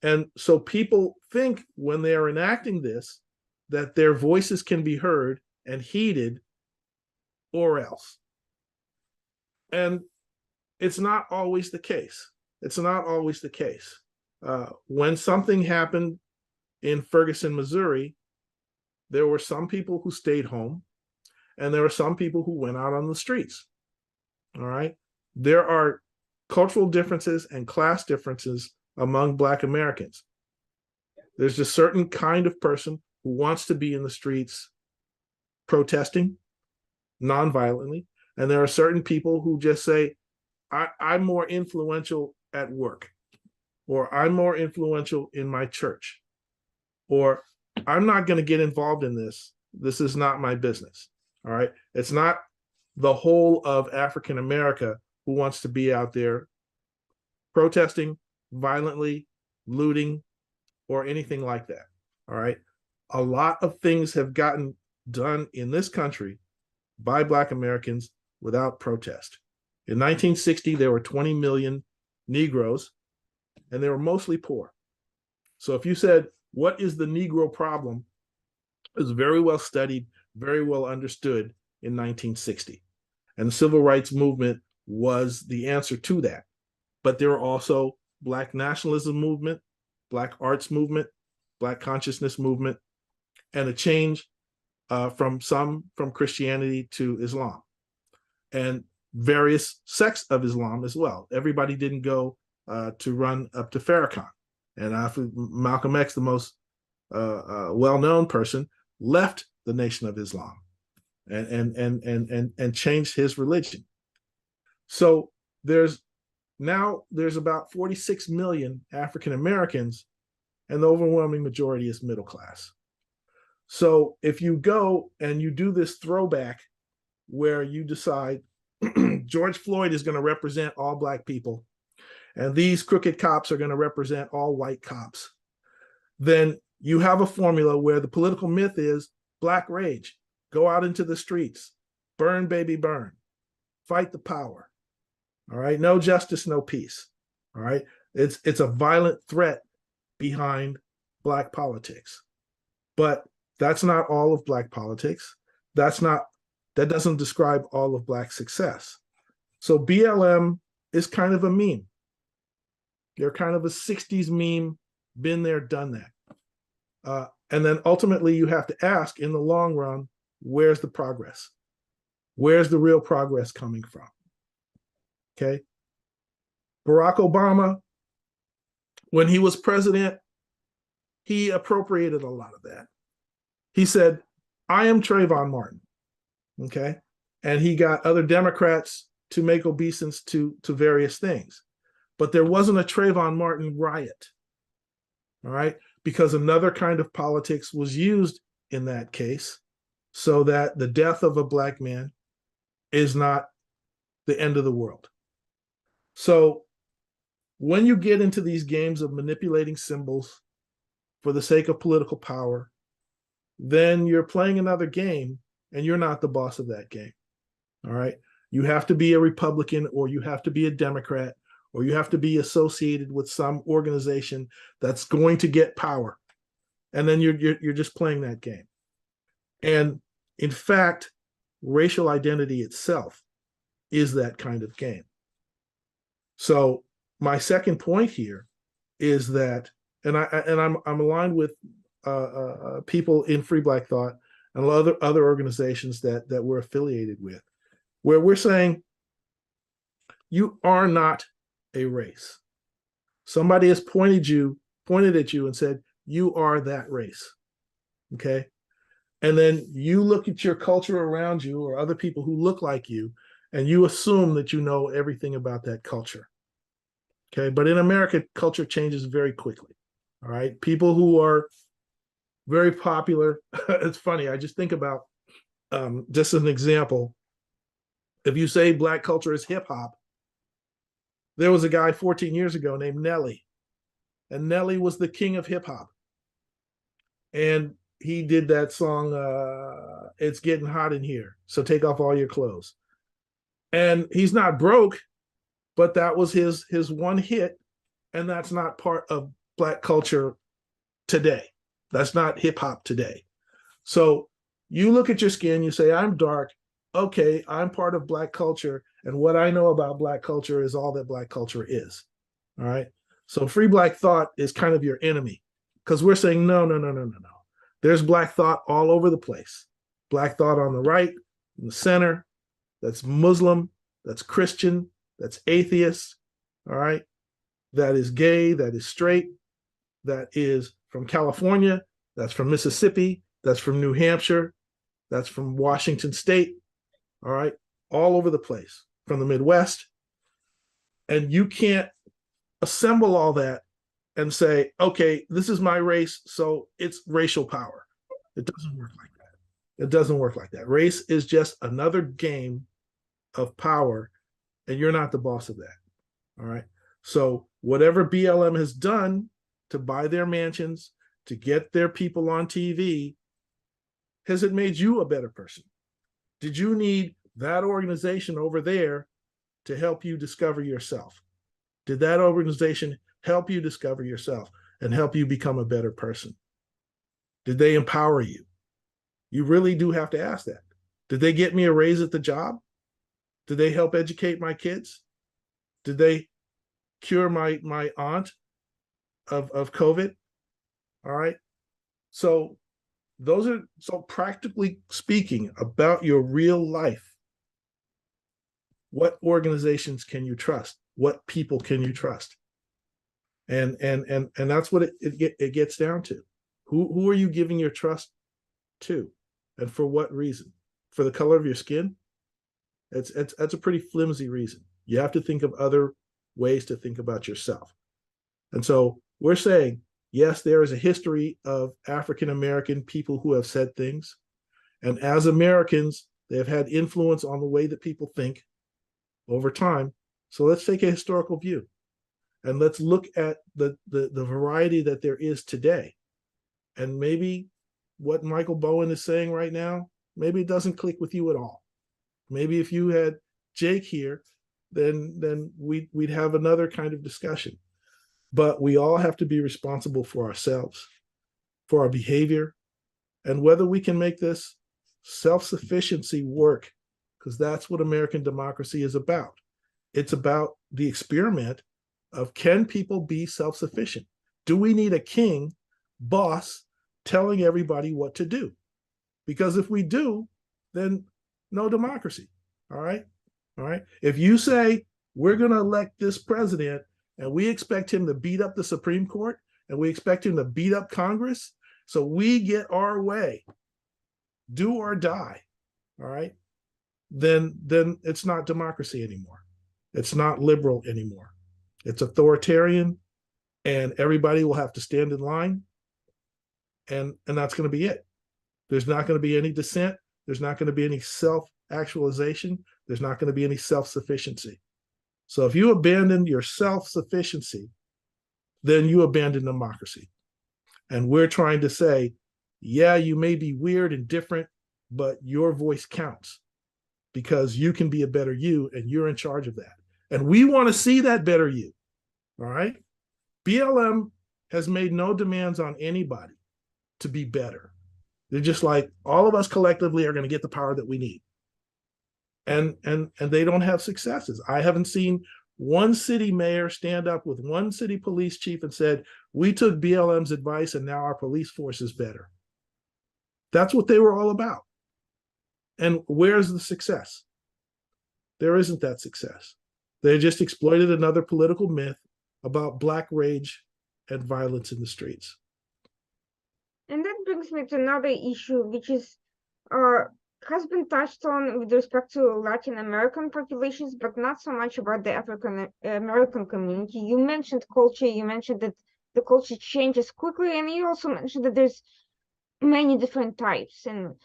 And so people think when they're enacting this that their voices can be heard and heeded, or else. And it's not always the case. It's not always the case. When something happened in Ferguson, Missouri, there were some people who stayed home, and there were some people who went out on the streets. All right. There are cultural differences and class differences among Black Americans. There's a certain kind of person who wants to be in the streets protesting nonviolently, and there are certain people who just say, I'm more influential at work, or I'm more influential in my church, or I'm not going to get involved in this. This is not my business. All right. It's not the whole of African America who wants to be out there protesting violently, looting, or anything like that. All right. A lot of things have gotten done in this country by Black Americans without protest. In 1960, there were 20 million Negroes, and they were mostly poor. So if you said, what is the Negro problem? It was very well studied, very well understood in 1960. And the civil rights movement was the answer to that. But there were also Black nationalism movement, Black arts movement, Black consciousness movement, and a change from Christianity to Islam, and various sects of Islam as well. Everybody didn't go to run up to Farrakhan. And Malcolm X, the most well-known person, left the Nation of Islam and changed his religion. So there's about 46 million African Americans, and the overwhelming majority is middle class. So if you go and you do this throwback where you decide George Floyd is going to represent all Black people, and these crooked cops are going to represent all white cops, then you have a formula where the political myth is Black rage. Go out into the streets, burn, baby, burn, fight the power. All right, no justice, no peace. All right, it's a violent threat behind Black politics. But that's not all of Black politics. That doesn't describe all of Black success. So BLM is kind of a meme. They're kind of a 60s meme, been there, done that. And then ultimately you have to ask, in the long run, where's the progress? Where's the real progress coming from? Okay. Barack Obama When he was president, he appropriated a lot of that. He said, I am Trayvon Martin. Okay. And he got other Democrats to make obeisance to various things. But there wasn't a Trayvon Martin riot. All right. Because another kind of politics was used in that case, so that the death of a black man is not the end of the world. So when you get into these games of manipulating symbols for the sake of political power, then you're playing another game and you're not the boss of that game. All right. You have to be a Republican, or you have to be a Democrat, or you have to be associated with some organization that's going to get power. And then you're just playing that game. And in fact, racial identity itself is that kind of game. So my second point here is that, and I'm aligned with people in Free Black Thought and other organizations that we're affiliated with, where we're saying you are not a race. Somebody has pointed at you and said, you are that race. Okay. And then you look at your culture around you or other people who look like you, and you assume that you know everything about that culture. Okay. But in America, culture changes very quickly. All right. People who are very popular. It's funny. I just think about, just as an example, if you say black culture is hip hop, there was a guy 14 years ago named Nelly, and Nelly was the king of hip hop. And he did that song, It's Getting Hot in Here, so take off all your clothes. And he's not broke, but that was his one hit. And that's not part of black culture today. That's not hip hop today. So you look at your skin, you say, I'm dark. Okay, I'm part of black culture. And what I know about black culture is all that black culture is. All right. So Free Black Thought is kind of your enemy, because we're saying, no. There's black thought all over the place. Black thought on the right, in the center, that's Muslim, that's Christian, that's atheist, all right? That is gay, that is straight, that is from California, that's from Mississippi, that's from New Hampshire, that's from Washington State, all right? All over the place, from the Midwest. And you can't assemble all that and say, okay, this is my race, so it's racial power. It doesn't work like that. It doesn't work like that. Race is just another game of power, and you're not the boss of that. All right. So whatever BLM has done to buy their mansions, to get their people on TV, has it made you a better person? Did you need that organization over there to help you discover yourself? Did that organization help you discover yourself and help you become a better person? Did they empower you? You really do have to ask that. Did they get me a raise at the job? Did they help educate my kids? Did they cure my aunt of COVID? All right. So practically speaking about your real life, what organizations can you trust? What people can you trust? And that's what it gets down to. Who are you giving your trust to, and for what reason? For the color of your skin? That's a pretty flimsy reason. You have to think of other ways to think about yourself. And so we're saying, yes, there is a history of African American people who have said things, and as Americans, they have had influence on the way that people think over time. So let's take a historical view. And let's look at the variety that there is today. And maybe what Michael Bowen is saying right now, maybe it doesn't click with you at all. Maybe if you had Jake here, then we'd have another kind of discussion. But we all have to be responsible for ourselves, for our behavior, and whether we can make this self-sufficiency work, because that's what American democracy is about. It's about the experiment of, can people be self-sufficient? Do we need a king, boss, telling everybody what to do? Because if we do, then no democracy. All right. If you say we're going to elect this president and we expect him to beat up the Supreme Court, and we expect him to beat up Congress, so we get our way, do or die, all right, then it's not democracy anymore. It's not liberal anymore. It's authoritarian, and everybody will have to stand in line, and that's going to be it. There's not going to be any dissent. There's not going to be any self-actualization. There's not going to be any self-sufficiency. So if you abandon your self-sufficiency, then you abandon democracy. And we're trying to say, yeah, you may be weird and different, but your voice counts because you can be a better you, and you're in charge of that. And we want to see that better you. All right? BLM has made no demands on anybody to be better. They're just like, all of us collectively are going to get the power that we need. And they don't have successes. I haven't seen one city mayor stand up with one city police chief and said, we took BLM's advice and now our police force is better. That's what they were all about. And where's the success? There isn't that success. They just exploited another political myth about Black rage and violence in the streets. And that brings me to another issue, which is has been touched on with respect to Latin American populations, but not so much about the African American community. You mentioned culture. You mentioned that the culture changes quickly, and you also mentioned that there's many different types and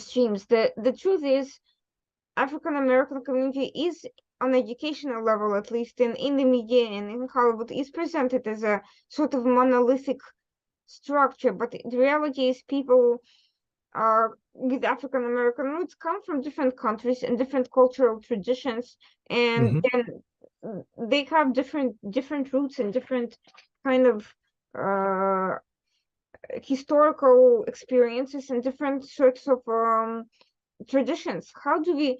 streams. The truth is, African American community is, on educational level at least, in the media and in Hollywood, is presented as a sort of monolithic structure, but the reality is people with African American roots come from different countries and different cultural traditions, and then they have different roots and different kind of historical experiences and different sorts of traditions. How do we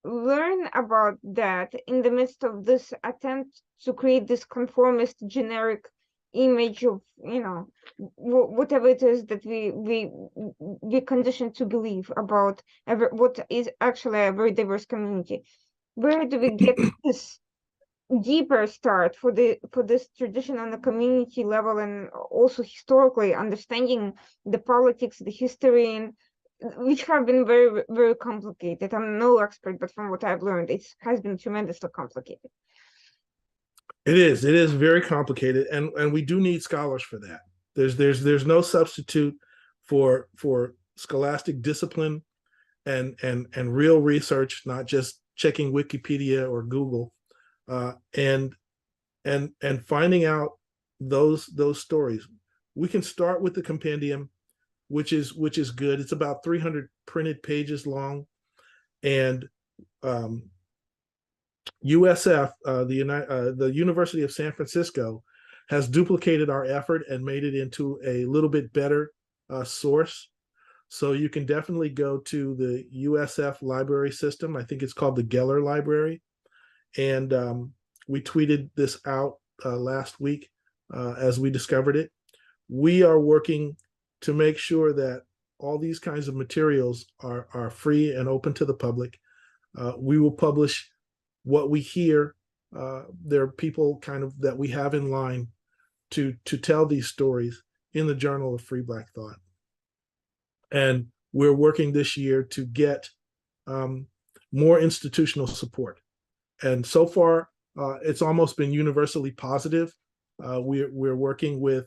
learn about that in the midst of this attempt to create this conformist generic image of, whatever it is that we conditioned to believe about what is actually a very diverse community? Where do we get this deeper start for this tradition on the community level, and also historically understanding the politics, the history, and which have been very, very complicated? I'm no expert, but from what I've learned, it has been tremendously complicated. It is very complicated, and we do need scholars for that. There's no substitute for scholastic discipline and real research, not just checking Wikipedia or Google, and finding out those stories. We can start with the compendium, which is good. It's about 300 printed pages long, and USF, the University of San Francisco, has duplicated our effort and made it into a little bit better source. So you can definitely go to the USF library system. I think it's called the Geller Library. And we tweeted this out last week as we discovered it. We are working to make sure that all these kinds of materials are free and open to the public. We will publish what we hear. There are people kind of that we have in line to tell these stories in the Journal of Free Black Thought. And we're working this year to get more institutional support. And so far, it's almost been universally positive. We're working with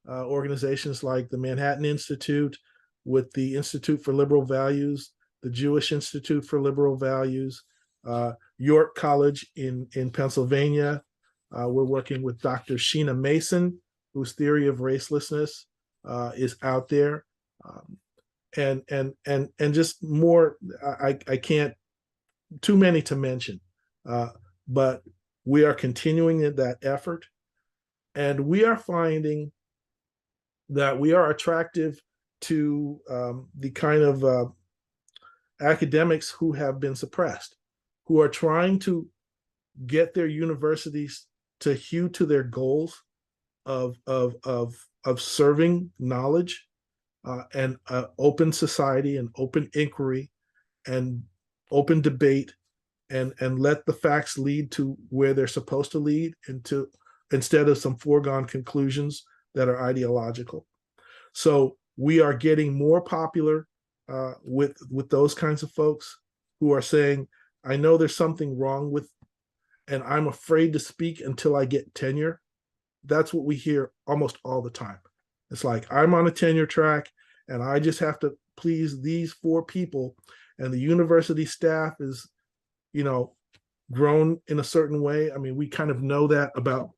organizations like the Manhattan Institute, with the Institute for Liberal Values, the Jewish Institute for Liberal Values, York College in Pennsylvania. We're working with Dr. Sheena Mason, whose theory of racelessness is out there, and just more. I can't, too many to mention, but we are continuing that effort, and we are finding that we are attractive to the kind of academics who have been suppressed, who are trying to get their universities to hew to their goals of serving knowledge and open society and open inquiry and open debate and let the facts lead to where they're supposed to lead, into instead of some foregone conclusions that are ideological. So we are getting more popular with those kinds of folks who are saying, I know there's something wrong with, and I'm afraid to speak until I get tenure. That's what we hear almost all the time. It's like, I'm on a tenure track and I just have to please these 4 people, and the university staff is, you know, grown in a certain way. I mean, we kind of know that about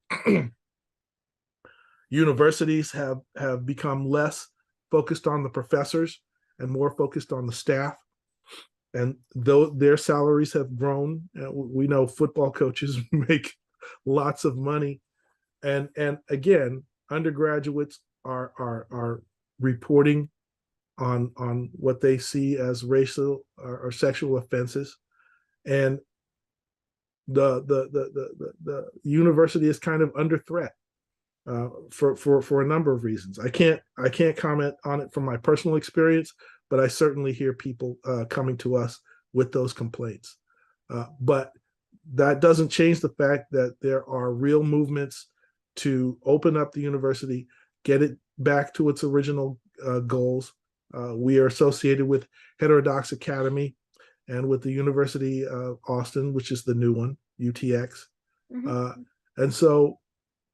universities have become less focused on the professors and more focused on the staff. And though their salaries have grown, we know football coaches make lots of money. And again, undergraduates are reporting on what they see as racial or sexual offenses, and the university is kind of under threat for a number of reasons. I can't comment on it from my personal experience, but I certainly hear people coming to us with those complaints. But that doesn't change the fact that there are real movements to open up the university, get it back to its original goals. We are associated with Heterodox Academy and with the University of Austin, which is the new one, UTX. And so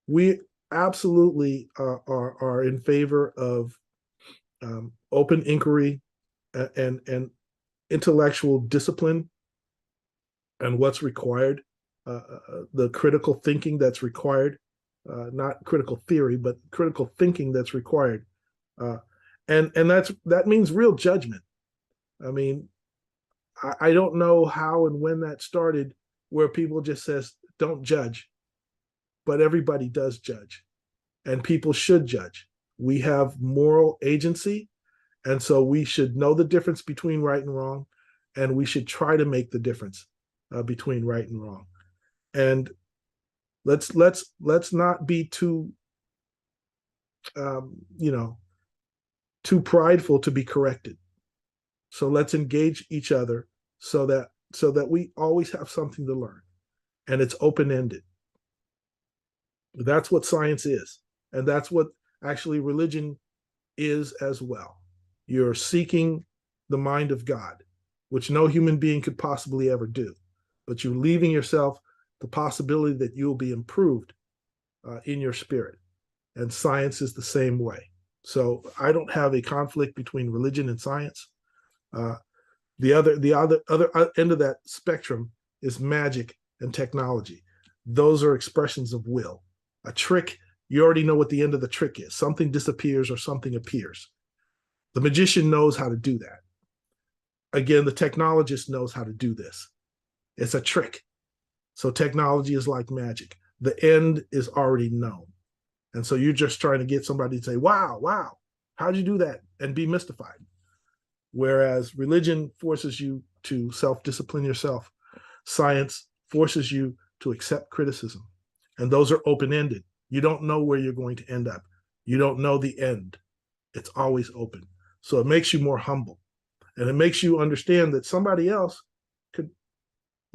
we absolutely are in favor of open inquiry and intellectual discipline and what's required, the critical thinking that's required, not critical theory, but critical thinking that's required. And that means real judgment. I mean, I don't know how and when that started, where people just says, don't judge, but everybody does judge, and people should judge. We have moral agency, and so we should know the difference between right and wrong, and we should try to make the difference between right and wrong. And let's not be too too prideful to be corrected. So let's engage each other so that we always have something to learn, and it's open-ended. That's what science is, and that's what actually religion is as well. You're seeking the mind of God, which no human being could possibly ever do, but you're leaving yourself the possibility that you'll be improved in your spirit. And science is the same way. So I don't have a conflict between religion and science. The other end of that spectrum is magic and technology. Those are expressions of will. A trick, you already know what the end of the trick is. Something disappears or something appears. The magician knows how to do that. Again, the technologist knows how to do this. It's a trick. So technology is like magic. The end is already known. And so you're just trying to get somebody to say, wow, how'd you do that? And be mystified. Whereas religion forces you to self-discipline yourself. Science forces you to accept criticism. And those are open-ended. You don't know where you're going to end up. You don't know the end. It's always open. So it makes you more humble. And it makes you understand that somebody else could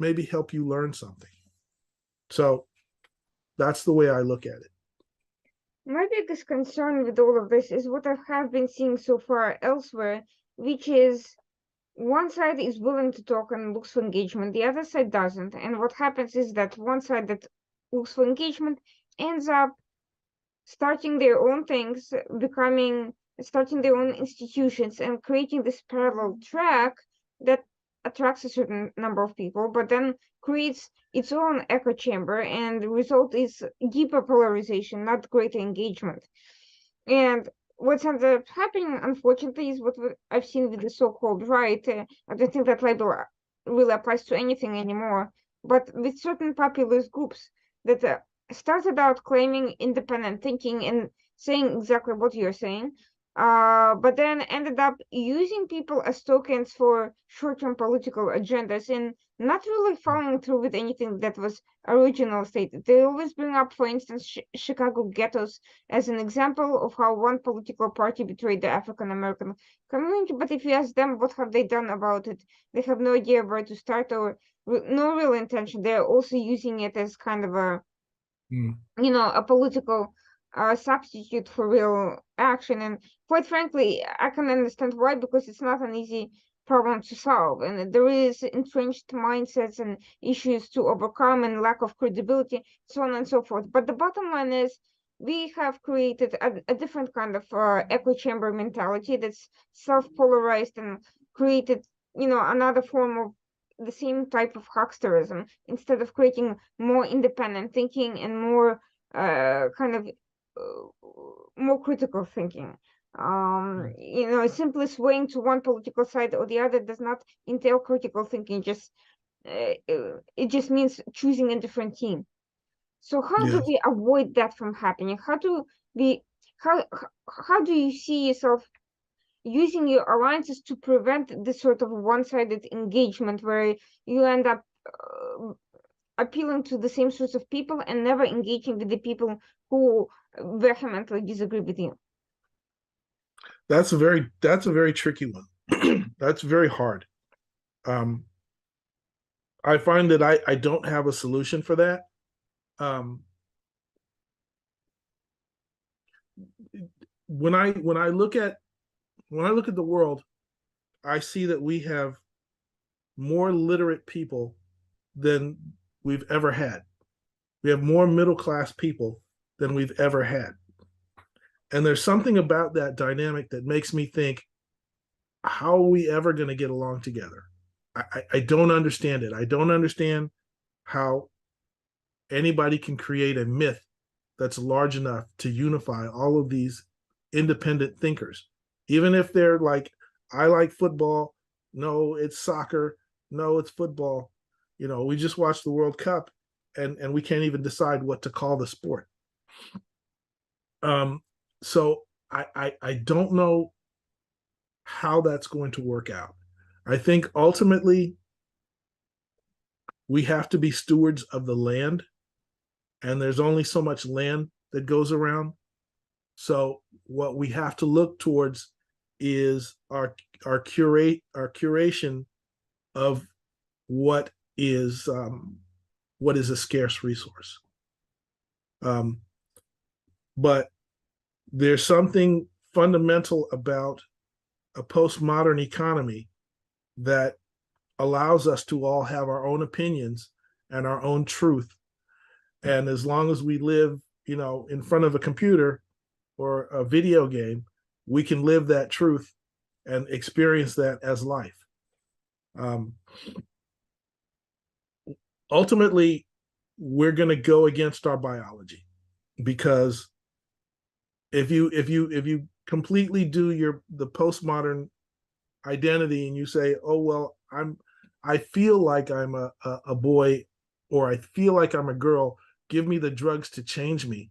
maybe help you learn something. So that's the way I look at it. My biggest concern with all of this is what I have been seeing so far elsewhere, which is one side is willing to talk and looks for engagement, the other side doesn't. And what happens is that one side that looks for engagement ends up starting their own things, starting their own institutions and creating this parallel track that attracts a certain number of people, but then creates its own echo chamber, and the result is deeper polarization, not greater engagement. And what's ended up happening, unfortunately, is what I've seen with the so-called right. I don't think that label really applies to anything anymore, but with certain populist groups that started out claiming independent thinking and saying exactly what you're saying, but then ended up using people as tokens for short-term political agendas and not really following through with anything that was original stated. They always bring up, for instance, Chicago ghettos as an example of how one political party betrayed the African American community. But if you ask them what have they done about it, they have no idea where to start or no real intention. They're also using it as kind of a Mm. a political substitute for real action. And quite frankly, I can understand why, because it's not an easy problem to solve. And there is entrenched mindsets and issues to overcome and lack of credibility, so on and so forth. But the bottom line is we have created a different kind of echo chamber mentality that's self-polarized and created, another form of the same type of hucksterism instead of creating more independent thinking and more kind of more critical thinking. Simply swaying to one political side or the other does not entail critical thinking. It just means choosing a different team. So how do Yes. we avoid that from happening? We how how do you see yourself using your alliances to prevent this sort of one-sided engagement where you end up appealing to the same sorts of people and never engaging with the people who vehemently disagree with you? That's a very tricky one. That's very hard. Um, I find that I don't have a solution for that. Um, when I look at the world, I see that we have more literate people than we've ever had. We have more middle class people than we've ever had. And there's something about that dynamic that makes me think, how are we ever going to get along together? I don't understand it. I don't understand how anybody can create a myth that's large enough to unify all of these independent thinkers. Even if they're like, I like football, no, it's soccer, no, it's football. We just watched the World Cup and we can't even decide what to call the sport. So I don't know how that's going to work out. I think ultimately we have to be stewards of the land, and there's only so much land that goes around. So what we have to look towards is our curation of what is a scarce resource. But there's something fundamental about a postmodern economy that allows us to all have our own opinions and our own truth. And as long as we live, in front of a computer or a video game, we can live that truth and experience that as life. Ultimately, we're going to go against our biology, because if you completely do the postmodern identity and you say, oh well, I feel like I'm a boy, or I feel like I'm a girl, give me the drugs to change me,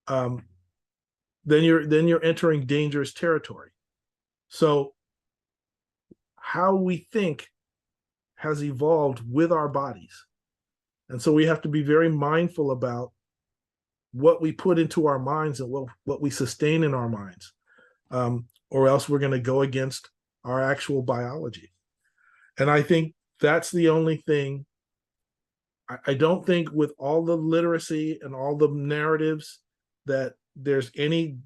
then you're entering dangerous territory. So how we think has evolved with our bodies, and so we have to be very mindful about what we put into our minds and what we sustain in our minds, or else we're going to go against our actual biology. And I think that's the only thing. I don't think with all the literacy and all the narratives that there's any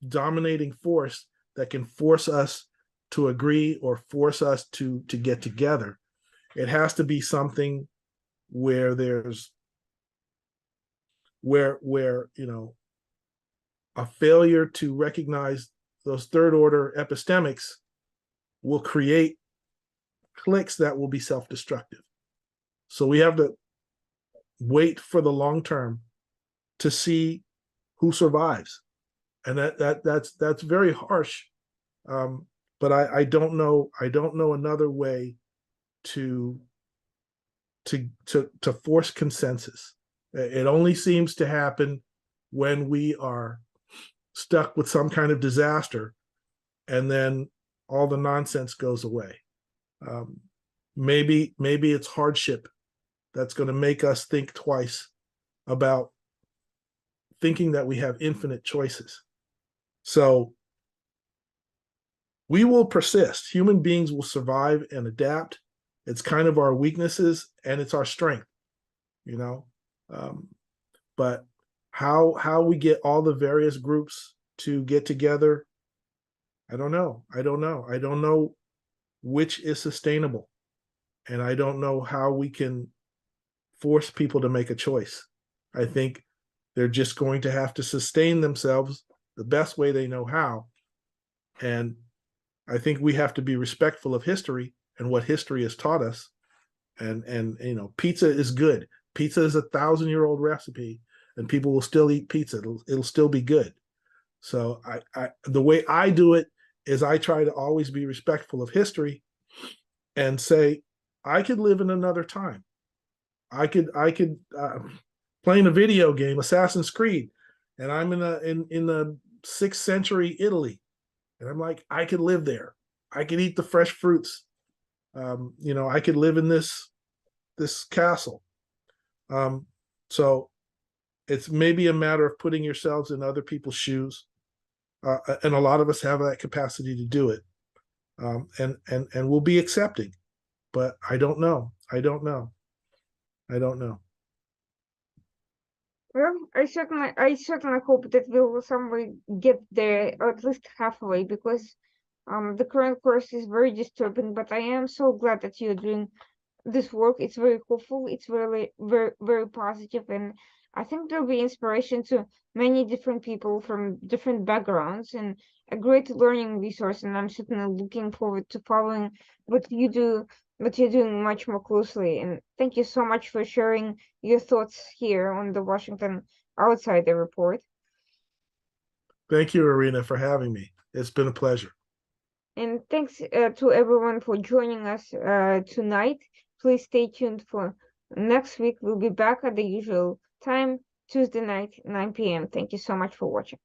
dominating force that can force us to agree or force us to get together. It has to be something where there's where a failure to recognize those third order epistemics will create cliques that will be self-destructive. So we have to wait for the long term to see who survives, and that's very harsh. But I don't know another way to force consensus. It only seems to happen when we are stuck with some kind of disaster, and then all the nonsense goes away. Maybe it's hardship that's going to make us think twice about thinking that we have infinite choices. So we will persist. Human beings will survive and adapt. It's kind of our weaknesses and it's our strength, you know. But how we get all the various groups to get together, I don't know. I don't know which is sustainable, and I don't know how we can force people to make a choice. I think they're just going to have to sustain themselves the best way they know how. And I think we have to be respectful of history and what history has taught us. And you know, pizza is good. Pizza is 1,000-year-old recipe, and people will still eat pizza. It'll still be good. So the way I do it is I try to always be respectful of history and say, I could live in another time. I could playing a video game, Assassin's Creed, and I'm in the 6th century Italy, and I'm like, I could live there. I could eat the fresh fruits. You know, I could live in this castle. So it's maybe a matter of putting yourselves in other people's shoes, and a lot of us have that capacity to do it. And we'll be accepting, but I don't know. Well, I certainly hope that we'll somewhere get there, or at least halfway, because the current course is very disturbing. But I am so glad that you're doing this work. It's very hopeful. It's really very positive, and I think there'll be inspiration to many different people from different backgrounds, and a great learning resource. And I'm certainly looking forward to following what you do, what you're doing much more closely. And thank you so much for sharing your thoughts here on the Washington Outsider Report. Thank you, Irina, for having me. It's been a pleasure. And thanks to everyone for joining us tonight. Please stay tuned for next week. We'll be back at the usual time, Tuesday night, 9 p.m. Thank you so much for watching.